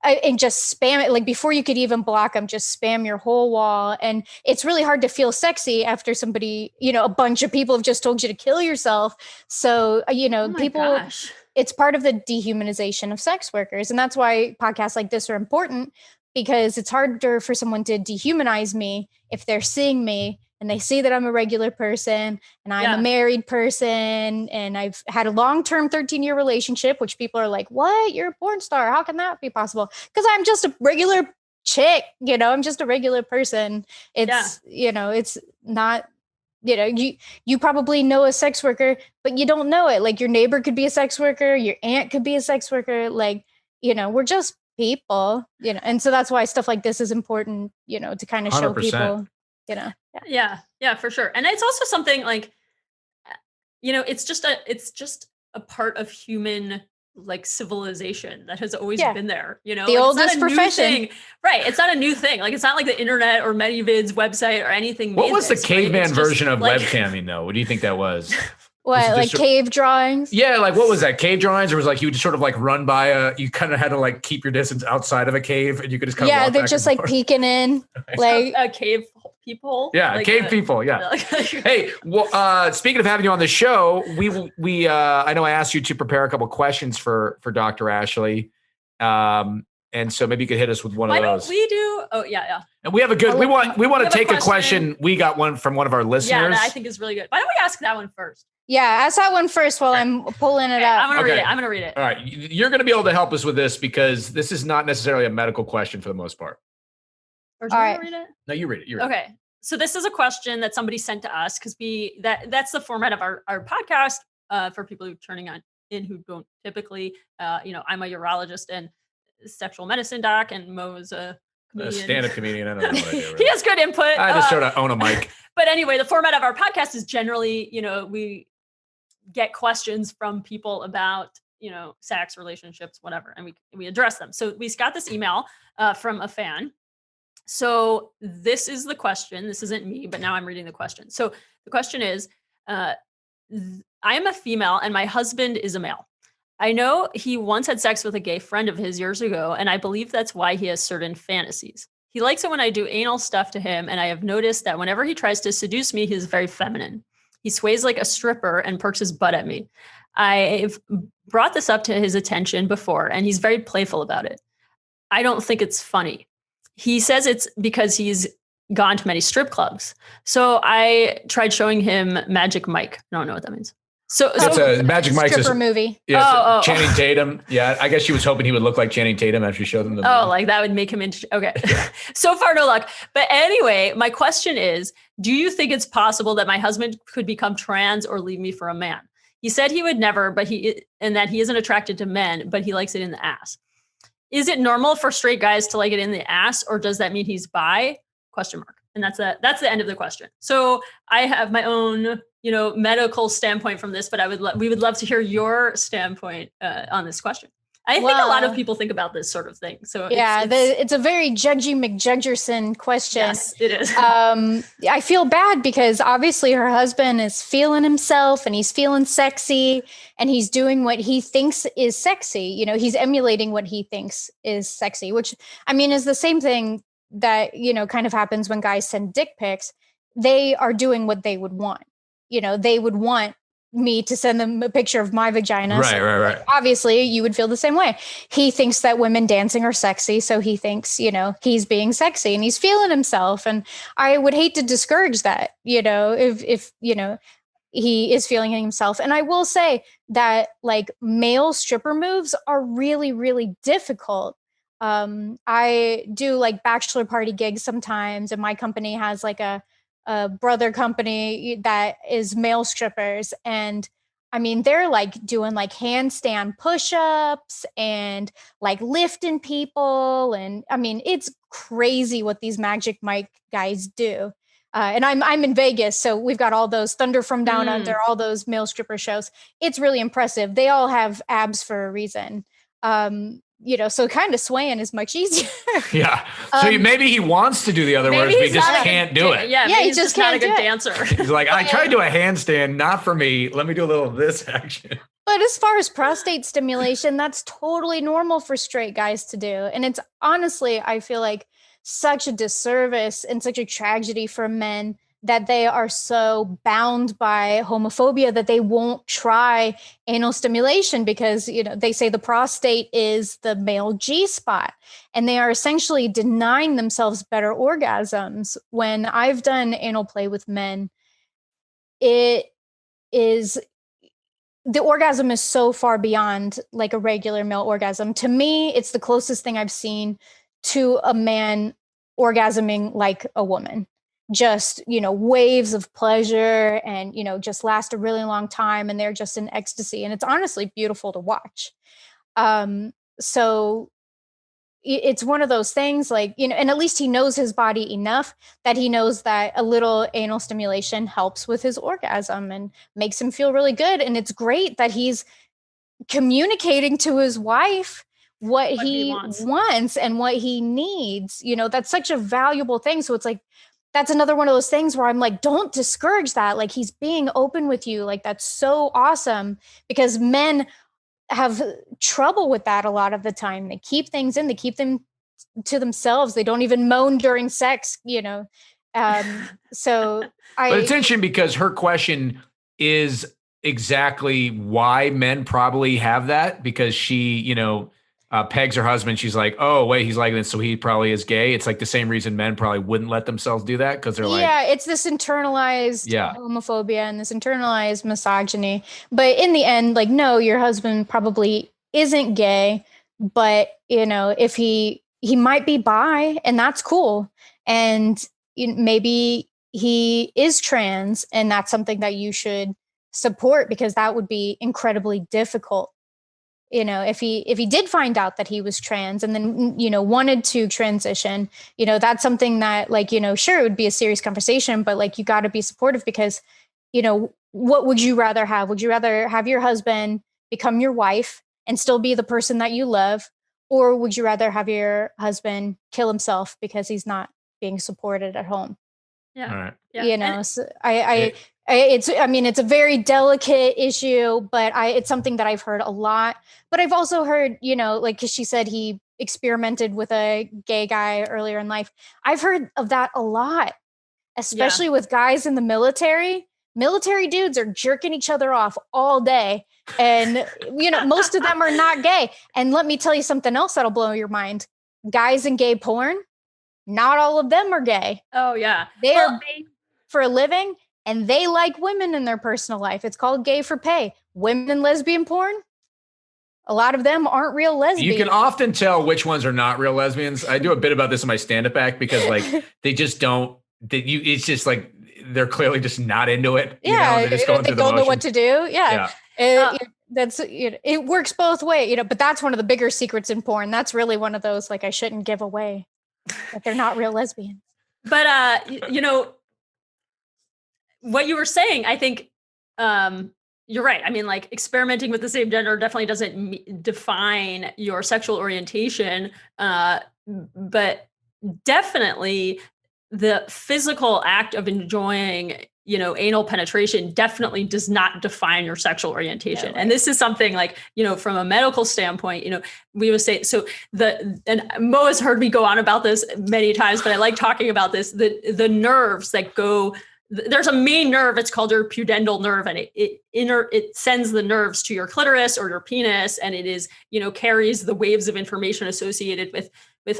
And just spam it. Like before you could even block them, just spam your whole wall. And it's really hard to feel sexy after somebody, a bunch of people have just told you to kill yourself. So, it's part of the dehumanization of sex workers. And that's why podcasts like this are important, because it's harder for someone to dehumanize me if they're seeing me and they see that I'm a regular person and I'm a married person and I've had a long-term 13-year relationship, which people are like, what? You're a porn star. How can that be possible? Because I'm just a regular chick, I'm just a regular person. It's, it's not, you probably know a sex worker, but you don't know it. Like your neighbor could be a sex worker. Your aunt could be a sex worker. Like, we're just people, and so that's why stuff like this is important, to kind of show 100%. People. Yeah, for sure. And it's also something like, it's just a part of human like civilization that has always been there, the like, oldest profession, right? It's not a new thing. Like it's not like the internet or ManyVids website or anything. What was the caveman version of like, webcamming though? What do you think that was? What, like cave drawings? Yeah, like what was that? Cave drawings, or was like you would just sort of like run by you kind of had to like keep your distance outside of a cave, and you could just kind of walk they're back just like peeking in, like a cave people. Yeah, like cave people. Yeah. Hey, well, speaking of having you on the show, we I know I asked you to prepare a couple questions for Dr. Ashley, and so maybe you could hit us with one of those. Why don't we do? Oh yeah. And we have a good. We want to take a question. We got one from one of our listeners. Yeah, that I think is really good. Why don't we ask that one first? Yeah, ask that one first while I'm pulling it up. I'm gonna read it. All right, you're gonna be able to help us with this because this is not necessarily a medical question for the most part. Or do you want to read it? No, you read it. Okay. So this is a question that somebody sent to us because that's the format of our podcast for people who are turning in who don't typically, I'm a urologist and sexual medicine doc, and Mo is a comedian. A stand-up comedian. I don't know what I do. Really. He has good input. I just sort of own a mic. But anyway, the format of our podcast is generally, we get questions from people about, sex, relationships, whatever, and we address them. So we got this email from a fan. So this is the question. This isn't me, but now I'm reading the question. So the question is, I am a female and my husband is a male. I know he once had sex with a gay friend of his years ago, and I believe that's why he has certain fantasies. He likes it when I do anal stuff to him, and I have noticed that whenever he tries to seduce me, he's very feminine. He sways like a stripper and perks his butt at me. I've brought this up to his attention before, and he's very playful about it. I don't think it's funny. He says it's because he's gone to many strip clubs. So I tried showing him Magic Mike. I don't know what that means. So it's a Magic Mike's stripper movie. Yeah, Channing Tatum. Yeah, I guess she was hoping he would look like Channing Tatum after she showed him the movie. Oh, like that would make him into. Okay, so far no luck. But anyway, my question is: do you think it's possible that my husband could become trans or leave me for a man? He said he would never, and that he isn't attracted to men, but he likes it in the ass. Is it normal for straight guys to like it in the ass, or does that mean he's bi? ? And that's the end of the question. So I have my own, medical standpoint from this, but we would love to hear your standpoint on this question. I think a lot of people think about this sort of thing. So it's a very judgy McJudgerson question. Yes, it is. I feel bad because obviously her husband is feeling himself and he's feeling sexy and he's doing what he thinks is sexy. He's emulating what he thinks is sexy, which I mean is the same thing that, kind of happens when guys send dick pics. They are doing what they would want. They would want me to send them a picture of my vagina. Right. Obviously, you would feel the same way. He thinks that women dancing are sexy. So he thinks, he's being sexy and he's feeling himself. And I would hate to discourage that, if he is feeling himself. And I will say that like male stripper moves are really, really difficult. I do like bachelor party gigs sometimes, and my company has like a brother company that is male strippers. And I mean, they're like doing like handstand push-ups and like lifting people. And I mean, it's crazy what these Magic Mike guys do. And I'm in Vegas, so we've got all those Thunder from Down Under, all those male stripper shows. It's really impressive. They all have abs for a reason. So kind of swaying is much easier. Yeah. So maybe he wants to do the other words, but he just can't do it. Yeah, he's just not a good dancer. He's like, I tried to do a handstand, not for me. Let me do a little of this action. But as far as prostate stimulation, that's totally normal for straight guys to do. And it's honestly, I feel like such a disservice and such a tragedy for men that they are so bound by homophobia that they won't try anal stimulation because, they say the prostate is the male G-spot, and they are essentially denying themselves better orgasms. When I've done anal play with men, the orgasm is so far beyond like a regular male orgasm. To me, it's the closest thing I've seen to a man orgasming like a woman. Just, waves of pleasure and, just last a really long time. And they're just in ecstasy. And it's honestly beautiful to watch. So it's one of those things like, and at least he knows his body enough that he knows that a little anal stimulation helps with his orgasm and makes him feel really good. And it's great that he's communicating to his wife what he wants and what he needs. That's such a valuable thing. So it's like, that's another one of those things where I'm like, don't discourage that. Like he's being open with you. Like that's so awesome because men have trouble with that a lot of the time. They keep things in, they keep them to themselves. They don't even moan during sex, So but it's interesting because her question is exactly why men probably have that because she, pegs her husband. She's like, oh, wait, he's like this. So he probably is gay. It's like the same reason men probably wouldn't let themselves do that because they're like. Yeah, it's this internalized homophobia and this internalized misogyny. But in the end, like, no, your husband probably isn't gay. But, if he might be bi and that's cool. And maybe he is trans and that's something that you should support because that would be incredibly difficult. If he did find out that he was trans and then, wanted to transition, that's something that like, sure, it would be a serious conversation, but like, you got to be supportive because, what would you rather have? Would you rather have your husband become your wife and still be the person that you love? Or would you rather have your husband kill himself because he's not being supported at home. Yeah. All right. Yeah. You know, so it's a very delicate issue, but it's something that I've heard a lot. But I've also heard, you know, like, cause she said he experimented with a gay guy earlier in life. I've heard of that a lot, especially with guys in the military. Military dudes are jerking each other off all day. And, you know, most of them are not gay. And let me tell you something else that'll blow your mind. Guys in gay porn, not all of them are gay. Oh, yeah. They are gay for a living, and they like women in their personal life. It's called gay for pay. Women in lesbian porn, a lot of them aren't real lesbians. You can often tell which ones are not real lesbians. I do a bit about this in my stand-up act because, like, they just don't. It's just like they're clearly just not into it. You know? They're just going they through the don't know what motions. to do. Yeah. It works both ways, you know, but that's one of the bigger secrets in porn. That's really one of those, like, I shouldn't give away that they're not real lesbians. But you know, what you were saying, I think you're right. I mean, like, experimenting with the same gender definitely doesn't define your sexual orientation, but definitely the physical act of enjoying, you know, anal penetration definitely does not define your sexual orientation. And this is something, like, you know, from a medical standpoint, you know, we would say, so and Mo has heard me go on about this many times, but I like talking about this, the nerves that go, there's a main nerve, it's called your pudendal nerve, and it sends the nerves to your clitoris or your penis, and it is, you know, carries the waves of information associated with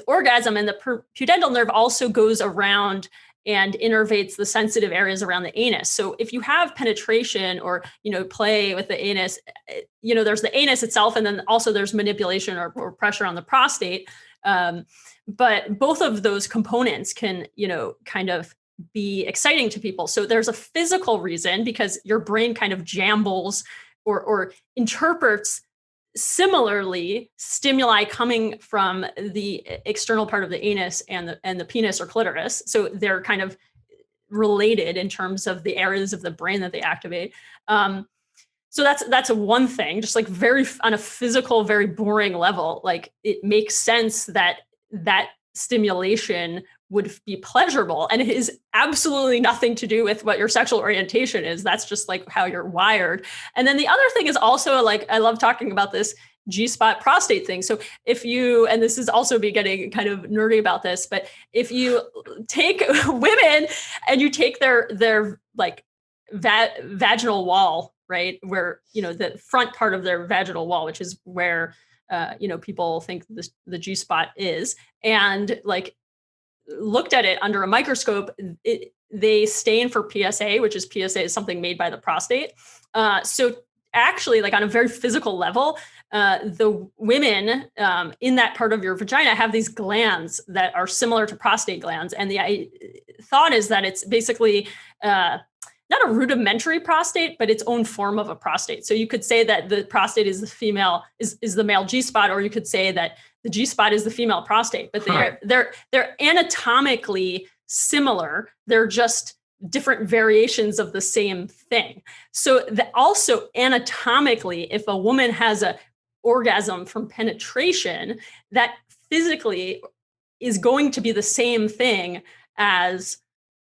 orgasm. And the pudendal nerve also goes around and innervates the sensitive areas around the anus. So if you have penetration or, you know, play with the anus, you know, there's the anus itself, and then also there's manipulation or pressure on the prostate. But both of those components can, you know, kind of be exciting to people. So there's a physical reason, because your brain kind of jambles or interprets similarly stimuli coming from the external part of the anus and the penis or clitoris. So they're kind of related in terms of the areas of the brain that they activate. So that's one thing, just like very on a physical, very boring level. Like, it makes sense that stimulation would be pleasurable, and it is absolutely nothing to do with what your sexual orientation is. That's just like how you're wired. And then the other thing is also, like, I love talking about this G-spot prostate thing. So if you, and this is also me getting kind of nerdy about this, but if you take women and you take their like vaginal wall, right, where, you know, the front part of their vaginal wall, which is where you know, people think the G-spot is, and like looked at it under a microscope, they stain for PSA, which is PSA is something made by the prostate. So actually, like, on a very physical level, the women in that part of your vagina have these glands that are similar to prostate glands. And the thought is that it's basically not a rudimentary prostate, but its own form of a prostate. So you could say that the prostate is the female, is the male G-spot, or you could say that the G-spot is the female prostate, but they're anatomically similar. They're just different variations of the same thing. So also anatomically, if a woman has a orgasm from penetration, that physically is going to be the same thing as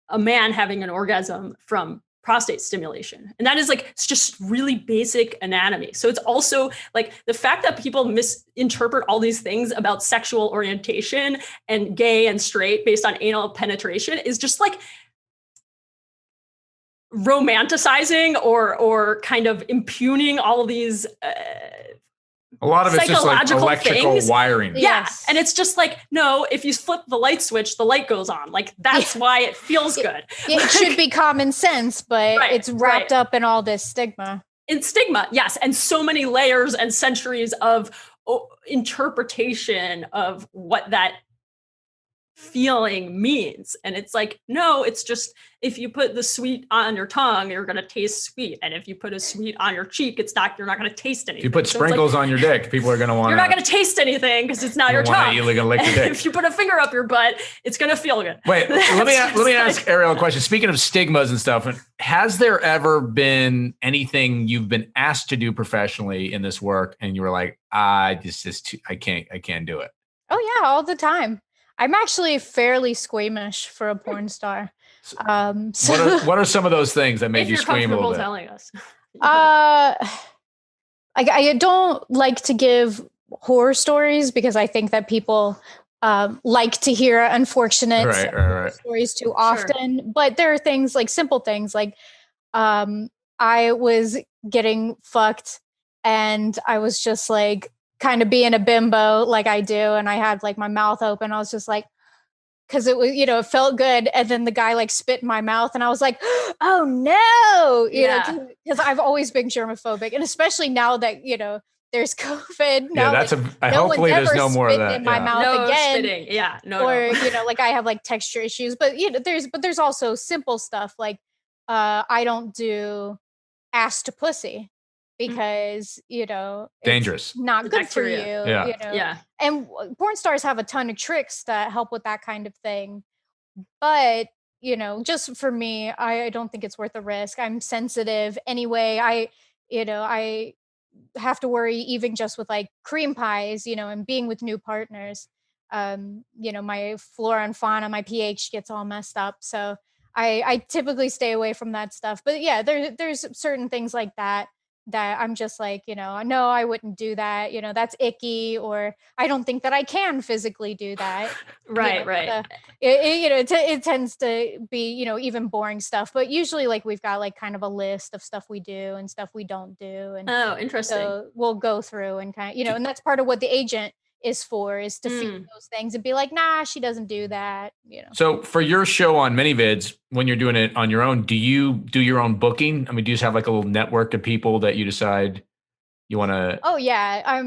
a man having an orgasm from prostate stimulation. And that is, like, it's just really basic anatomy. So it's also like the fact that people misinterpret all these things about sexual orientation and gay and straight based on anal penetration is just like romanticizing or kind of impugning all of these a lot of it's just like electrical things. wiring. Yeah. Yes. And it's just like, no, if you flip the light switch, the light goes on. Like, that's why it feels good. It should be common sense, but it's wrapped up in all this stigma. In stigma, yes. And so many layers and centuries of interpretation of what that feeling means. And it's like, no, it's just, if you put the sweet on your tongue, you're going to taste sweet. And if you put a sweet on your cheek, you're not going to taste anything. If you put sprinkles on your dick, people are going to want to. You're not going to taste anything because it's not your tongue. You're going to lick your dick. If you put a finger up your butt, it's going to feel good. Wait, let me ask Ariel a question. Speaking of stigmas and stuff, has there ever been anything you've been asked to do professionally in this work and you were like, I can't do it? Oh yeah, all the time. I'm actually fairly squeamish for a porn star. What are some of those things that made you scream a little bit? Telling us. I don't like to give horror stories because I think that people like to hear unfortunate stories too often. Sure. But there are things like simple things like I was getting fucked and I was just like kind of being a bimbo like I do. And I had like my mouth open. I was just like, because it was, it felt good. And then the guy like spit in my mouth and I was like, oh no, you know, because I've always been germophobic. And especially now that, there's COVID. Now, hopefully there's no more of that in my mouth again. Spitting. Yeah. Or, like I have like texture issues, but there's also simple stuff like I don't do ass to pussy because dangerous, it's not good for you. Yeah. And porn stars have a ton of tricks that help with that kind of thing, but just for me, I don't think it's worth the risk. I'm sensitive anyway. I have to worry even just with like cream pies, and being with new partners. My flora and fauna, my pH gets all messed up, so I typically stay away from that stuff. But yeah, there's certain things like that I'm just like, no, I wouldn't do that. That's icky, or I don't think that I can physically do that. Right. It tends to be, even boring stuff. But usually, like we've got like kind of a list of stuff we do and stuff we don't do. And interesting. So we'll go through and kind of, and that's part of what the agent is to see those things and be like, nah, she doesn't do that. So for your show on ManyVids, when you're doing it on your own, do you do your own booking? I mean, do you just have like a little network of people that you decide you want to? Oh yeah.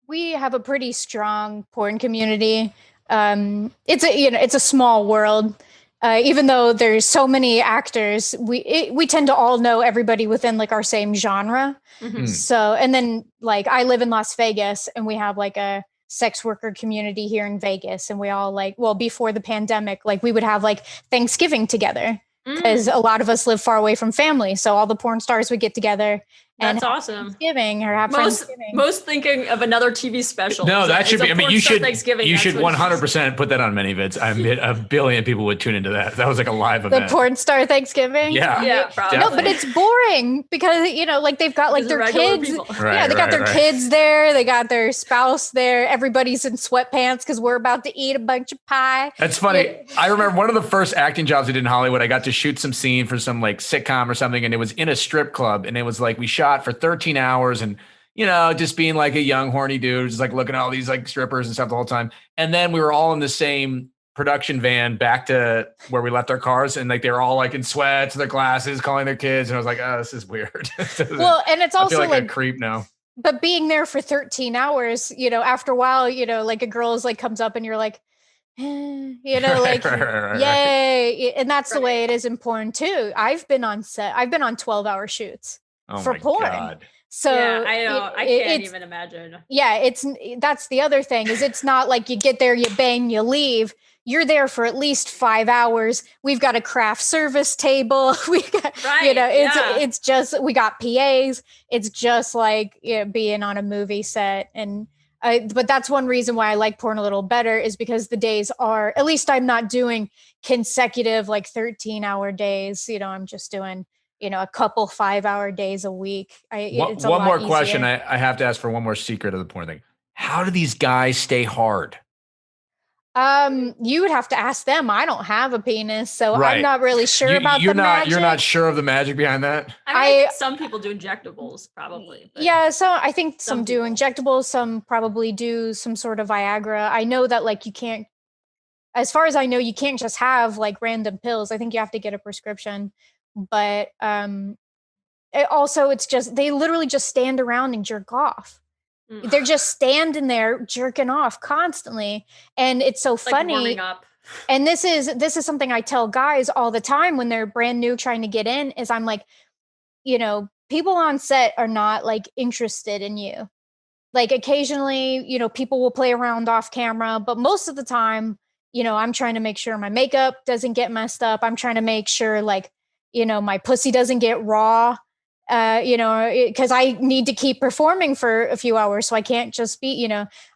We have a pretty strong porn community. It's a small world. Even though there's so many actors, we tend to all know everybody within like our same genre. Mm-hmm. So, and then like I live in Las Vegas and we have like a sex worker community here in Vegas. And we all before the pandemic, like we would have like Thanksgiving together because a lot of us live far away from family. So all the porn stars would get together. That's awesome. Thanksgiving or have Friendsgiving. Most thinking of another TV special. No, that should be. I mean, you should 100% put that on ManyVids. I mean, a billion people would tune into that. That was like a live event. The porn star Thanksgiving. Yeah, probably. No, but it's boring because like they've got like their kids. They got their kids there. They got their spouse there. Everybody's in sweatpants because we're about to eat a bunch of pie. That's funny. I remember one of the first acting jobs I did in Hollywood. I got to shoot some scene for some like sitcom or something, and it was in a strip club, and it was like we shot for 13 hours and, just being like a young horny dude, just like looking at all these like strippers and stuff the whole time. And then we were all in the same production van back to where we left our cars. And like, they were all like in sweats, their glasses, calling their kids. And I was like, oh, this is weird. Well, and it's also I feel like a creep now. But being there for 13 hours, after a while, like a girl is like comes up and you're like, like, yay. And that's the way it is in porn too. I've been on set. I've been on 12-hour shoots. For porn. God. So yeah, I know. I can't even imagine. Yeah, that's the other thing is it's not like you get there, you bang, you leave. You're there for at least 5 hours. We've got a craft service table. We got, it's just, we got PAs. It's just like being on a movie set. And but that's one reason why I like porn a little better is because the days are, at least I'm not doing consecutive like 13-hour days. I'm just doing a couple 5-hour days a week. It's one more question. I have to ask for one more secret of the porn thing. How do these guys stay hard? You would have to ask them. I don't have a penis, so I'm not really sure about the magic. You're not sure of the magic behind that? I think some people do injectables, probably. Yeah, so I think some do injectables. Some probably do some sort of Viagra. I know that like you can't, as far as I know, you can't just have like random pills. I think you have to get a prescription. But it's just they literally just stand around and jerk off. They're just standing there jerking off constantly, and it's so funny. Warming up. And this is something I tell guys all the time when they're brand new trying to get in. Is I'm like, people on set are not like interested in you. Like occasionally, people will play around off camera, but most of the time, I'm trying to make sure my makeup doesn't get messed up. I'm trying to make sure like. My pussy doesn't get raw, because I need to keep performing for a few hours. So I can't just be,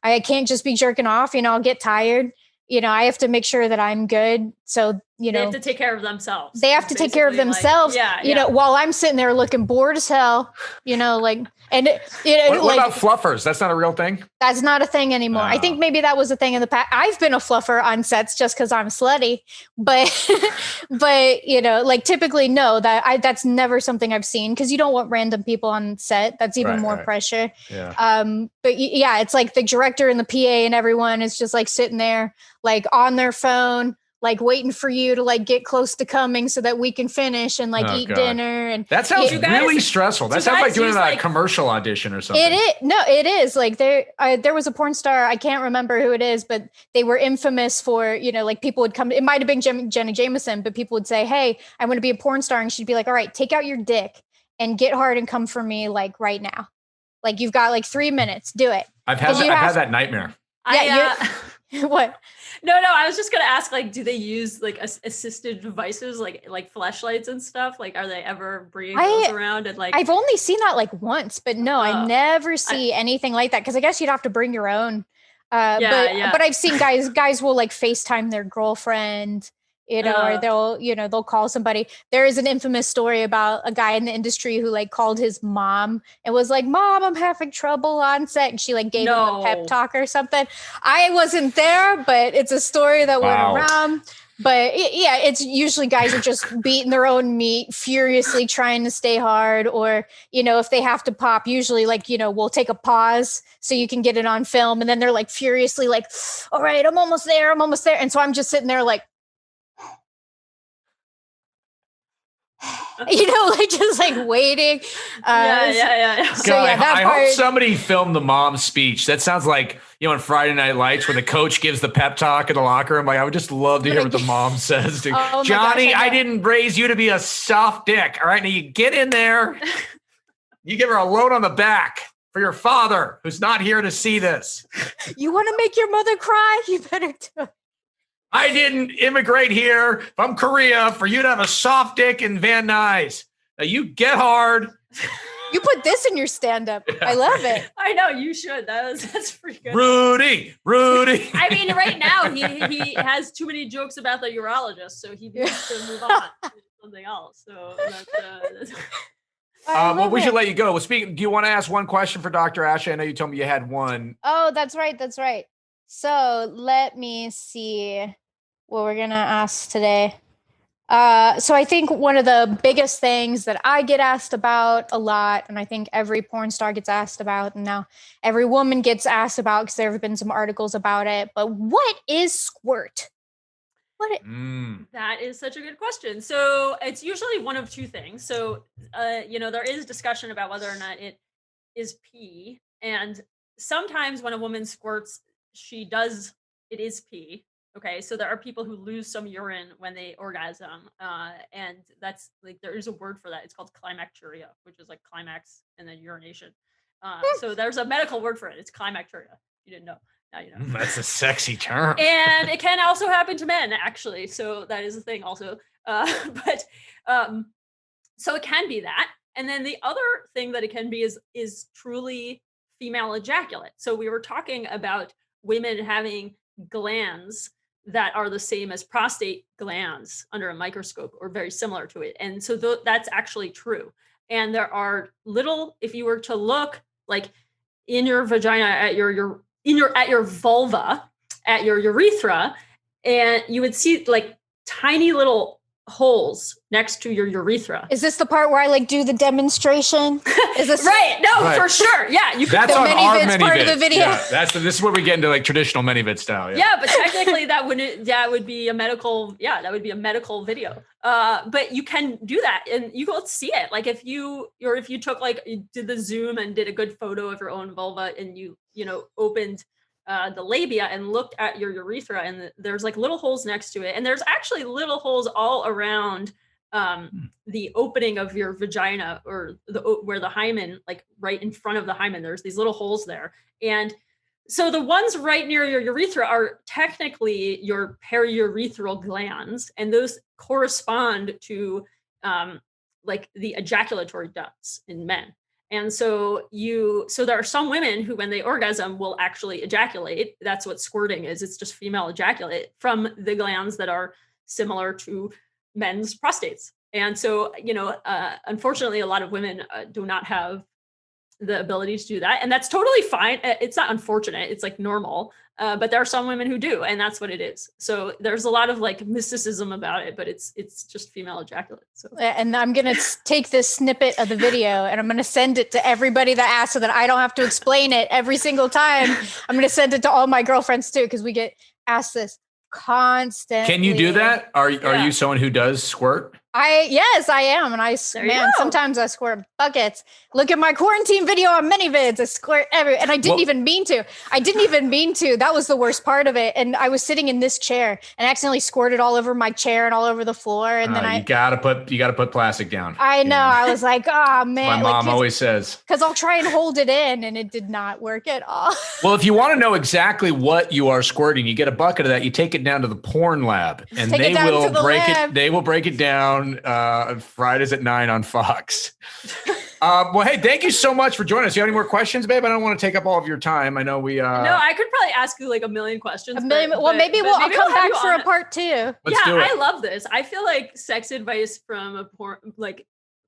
I can't just be jerking off, I'll get tired, I have to make sure that I'm good. So, they have to take care of themselves. They have to take care of themselves. While I'm sitting there looking bored as hell, what about fluffers? That's not a real thing. That's not a thing anymore. I think maybe that was a thing in the past. I've been a fluffer on sets just because I'm slutty, but typically no, that's never something I've seen, because you don't want random people on set. That's even more pressure. Yeah. But yeah, it's like the director and the PA and everyone is just like sitting there, like on their phone, like waiting for you to like get close to coming so that we can finish and like eat dinner. And that sounds really stressful. That sounds like doing a commercial audition or something. It is like there was a porn star, I can't remember who it is, but they were infamous for, like people would come, it might've been Jenna Jameson, but people would say, "Hey, I want to be a porn star." And she'd be like, "All right, take out your dick and get hard and come for me like right now. Like you've got like 3 minutes, do it." I've had that nightmare. What? No, I was just gonna ask, like, do they use like assisted devices, like flashlights and stuff? Like, are they ever bringing those around? And like, I've only seen that like once, but no, I never see anything like that, because I guess you'd have to bring your own. But I've seen guys will like FaceTime their girlfriend, or they'll call somebody. There is an infamous story about a guy in the industry who like called his mom and was like, "Mom, I'm having trouble on set." And she like gave him a pep talk or something. I wasn't there, but it's a story that went around. But it's usually guys are just beating their own meat, furiously trying to stay hard. Or, if they have to pop, usually like, we'll take a pause so you can get it on film. And then they're like furiously like, "All right, I'm almost there. And so I'm just sitting there like, just like waiting. So I hope somebody filmed the mom's speech. That sounds like, on Friday Night Lights when the coach gives the pep talk in the locker room. Like, I would just love to hear what the mom says to Johnny. I didn't raise you to be a soft dick. All right. Now you get in there. You give her a load on the back for your father, who's not here to see this. You want to make your mother cry? You better do it. I didn't immigrate here from Korea for you to have a soft dick in Van Nuys. Now you get hard. You put this in your stand-up. I love it. I know, you should. That's pretty good. Rudy. I mean, right now he has too many jokes about the urologist, so he needs to move on to something else. So that's well, we should let you go. Well, do you want to ask one question for Dr. Ashley? I know you told me you had one. Oh, that's right. So let me see what we're going to ask today. So I think one of the biggest things that I get asked about a lot, and I think every porn star gets asked about, and now every woman gets asked about, because there have been some articles about it, but what is squirt? That is such a good question. So it's usually one of two things. So, there is discussion about whether or not it is pee. And sometimes when a woman squirts, it is pee. Okay. So there are people who lose some urine when they orgasm. And that's like, there is a word for that. It's called climacturia, which is like climax and then urination. So there's a medical word for it. It's climacturia. You didn't know. Now you know. That's a sexy term. And it can also happen to men, actually. So that is a thing also. So it can be that. And then the other thing that it can be is truly female ejaculate. So we were talking about women having glands that are the same as prostate glands under a microscope, or very similar to it. And so that's actually true. And there are if you were to look like in your vagina at your vulva, at your urethra, and you would see like tiny little holes next to your urethra. Is this the part where I like do the demonstration? Is this right? No, right. For sure. Yeah, you that's on our ManyVids part of the video. Yeah, this is where we get into like traditional ManyVid style. Yeah, but technically that would be a medical. Yeah, that would be a medical video. But you can do that, and you will see it. Like if you took you did the zoom and did a good photo of your own vulva, and you opened the labia and looked at your urethra, and there's like little holes next to it, and there's actually little holes all around the opening of your vagina, or where the hymen, like right in front of the hymen, there's these little holes there. And so the ones right near your urethra are technically your periurethral glands, and those correspond to like the ejaculatory ducts in men. And so there are some women who, when they orgasm, will actually ejaculate. That's what squirting is. It's just female ejaculate from the glands that are similar to men's prostates. And so, unfortunately, a lot of women do not have the ability to do that. And that's totally fine. It's not unfortunate. It's like normal. But there are some women who do, and that's what it is. So there's a lot of like mysticism about it, but it's just female ejaculate. So. And I'm going to take this snippet of the video and I'm going to send it to everybody that asks so that I don't have to explain it every single time. I'm going to send it to all my girlfriends too, because we get asked this constantly. Can you do that? Are you someone who does squirt? Yes, I am. And sometimes I squirt buckets. Look at my quarantine video on ManyVids. I squirt and I didn't even mean to. That was the worst part of it. And I was sitting in this chair and accidentally squirted all over my chair and all over the floor. And then you gotta put plastic down. I know. I was like, oh man. My mom always says. Because I'll try and hold it in and it did not work at all. Well, if you want to know exactly what you are squirting, you get a bucket of that, you take it down to the porn lab and they will break it down. Fridays at 9 on Fox. Well, hey, thank you so much for joining us. You have any more questions, babe? I don't want to take up all of your time. I know we. No, I could probably ask you like a million questions. Maybe I'll come back for a part 2. Let's do it. I love this. I feel like sex advice from a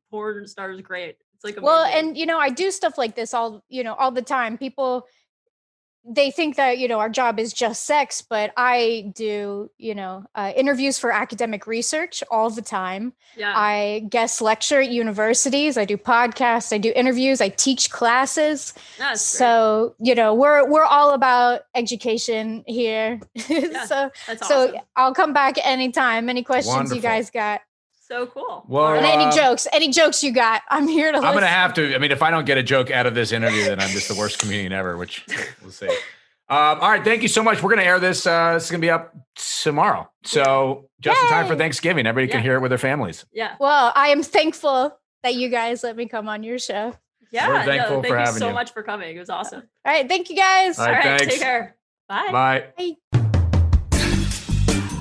porn star is great. It's like amazing. And I do stuff like this all the time. People, they think that, our job is just sex, but I do, interviews for academic research all the time. Yeah. I guest lecture at universities. I do podcasts. I do interviews. I teach classes. That's great. We're all about education here. Yeah, so that's awesome. So I'll come back anytime. Any questions Wonderful. You guys got? So cool. Well, and any jokes you got, I'm here to listen. I'm going to have to, if I don't get a joke out of this interview, then I'm just the worst comedian ever, which we'll see. All right. Thank you so much. We're going to air this. This is going to be up tomorrow. So just in time for Thanksgiving. Everybody can hear it with their families. Yeah. Well, I am thankful that you guys let me come on your show. Yeah. We're thankful for having you. Thank you so much for coming. It was awesome. All right. Thank you guys. All right. Thanks. Take care. Bye. Bye. Bye.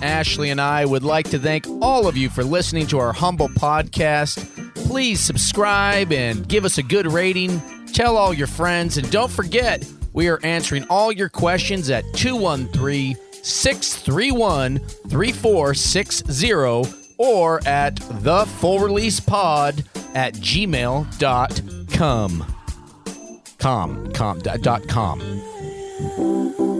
Ashley and I would like to thank all of you for listening to our humble podcast. Please subscribe and give us a good rating. Tell all your friends. And don't forget, we are answering all your questions at 213-631-3460 or at thefullreleasepod@gmail.com.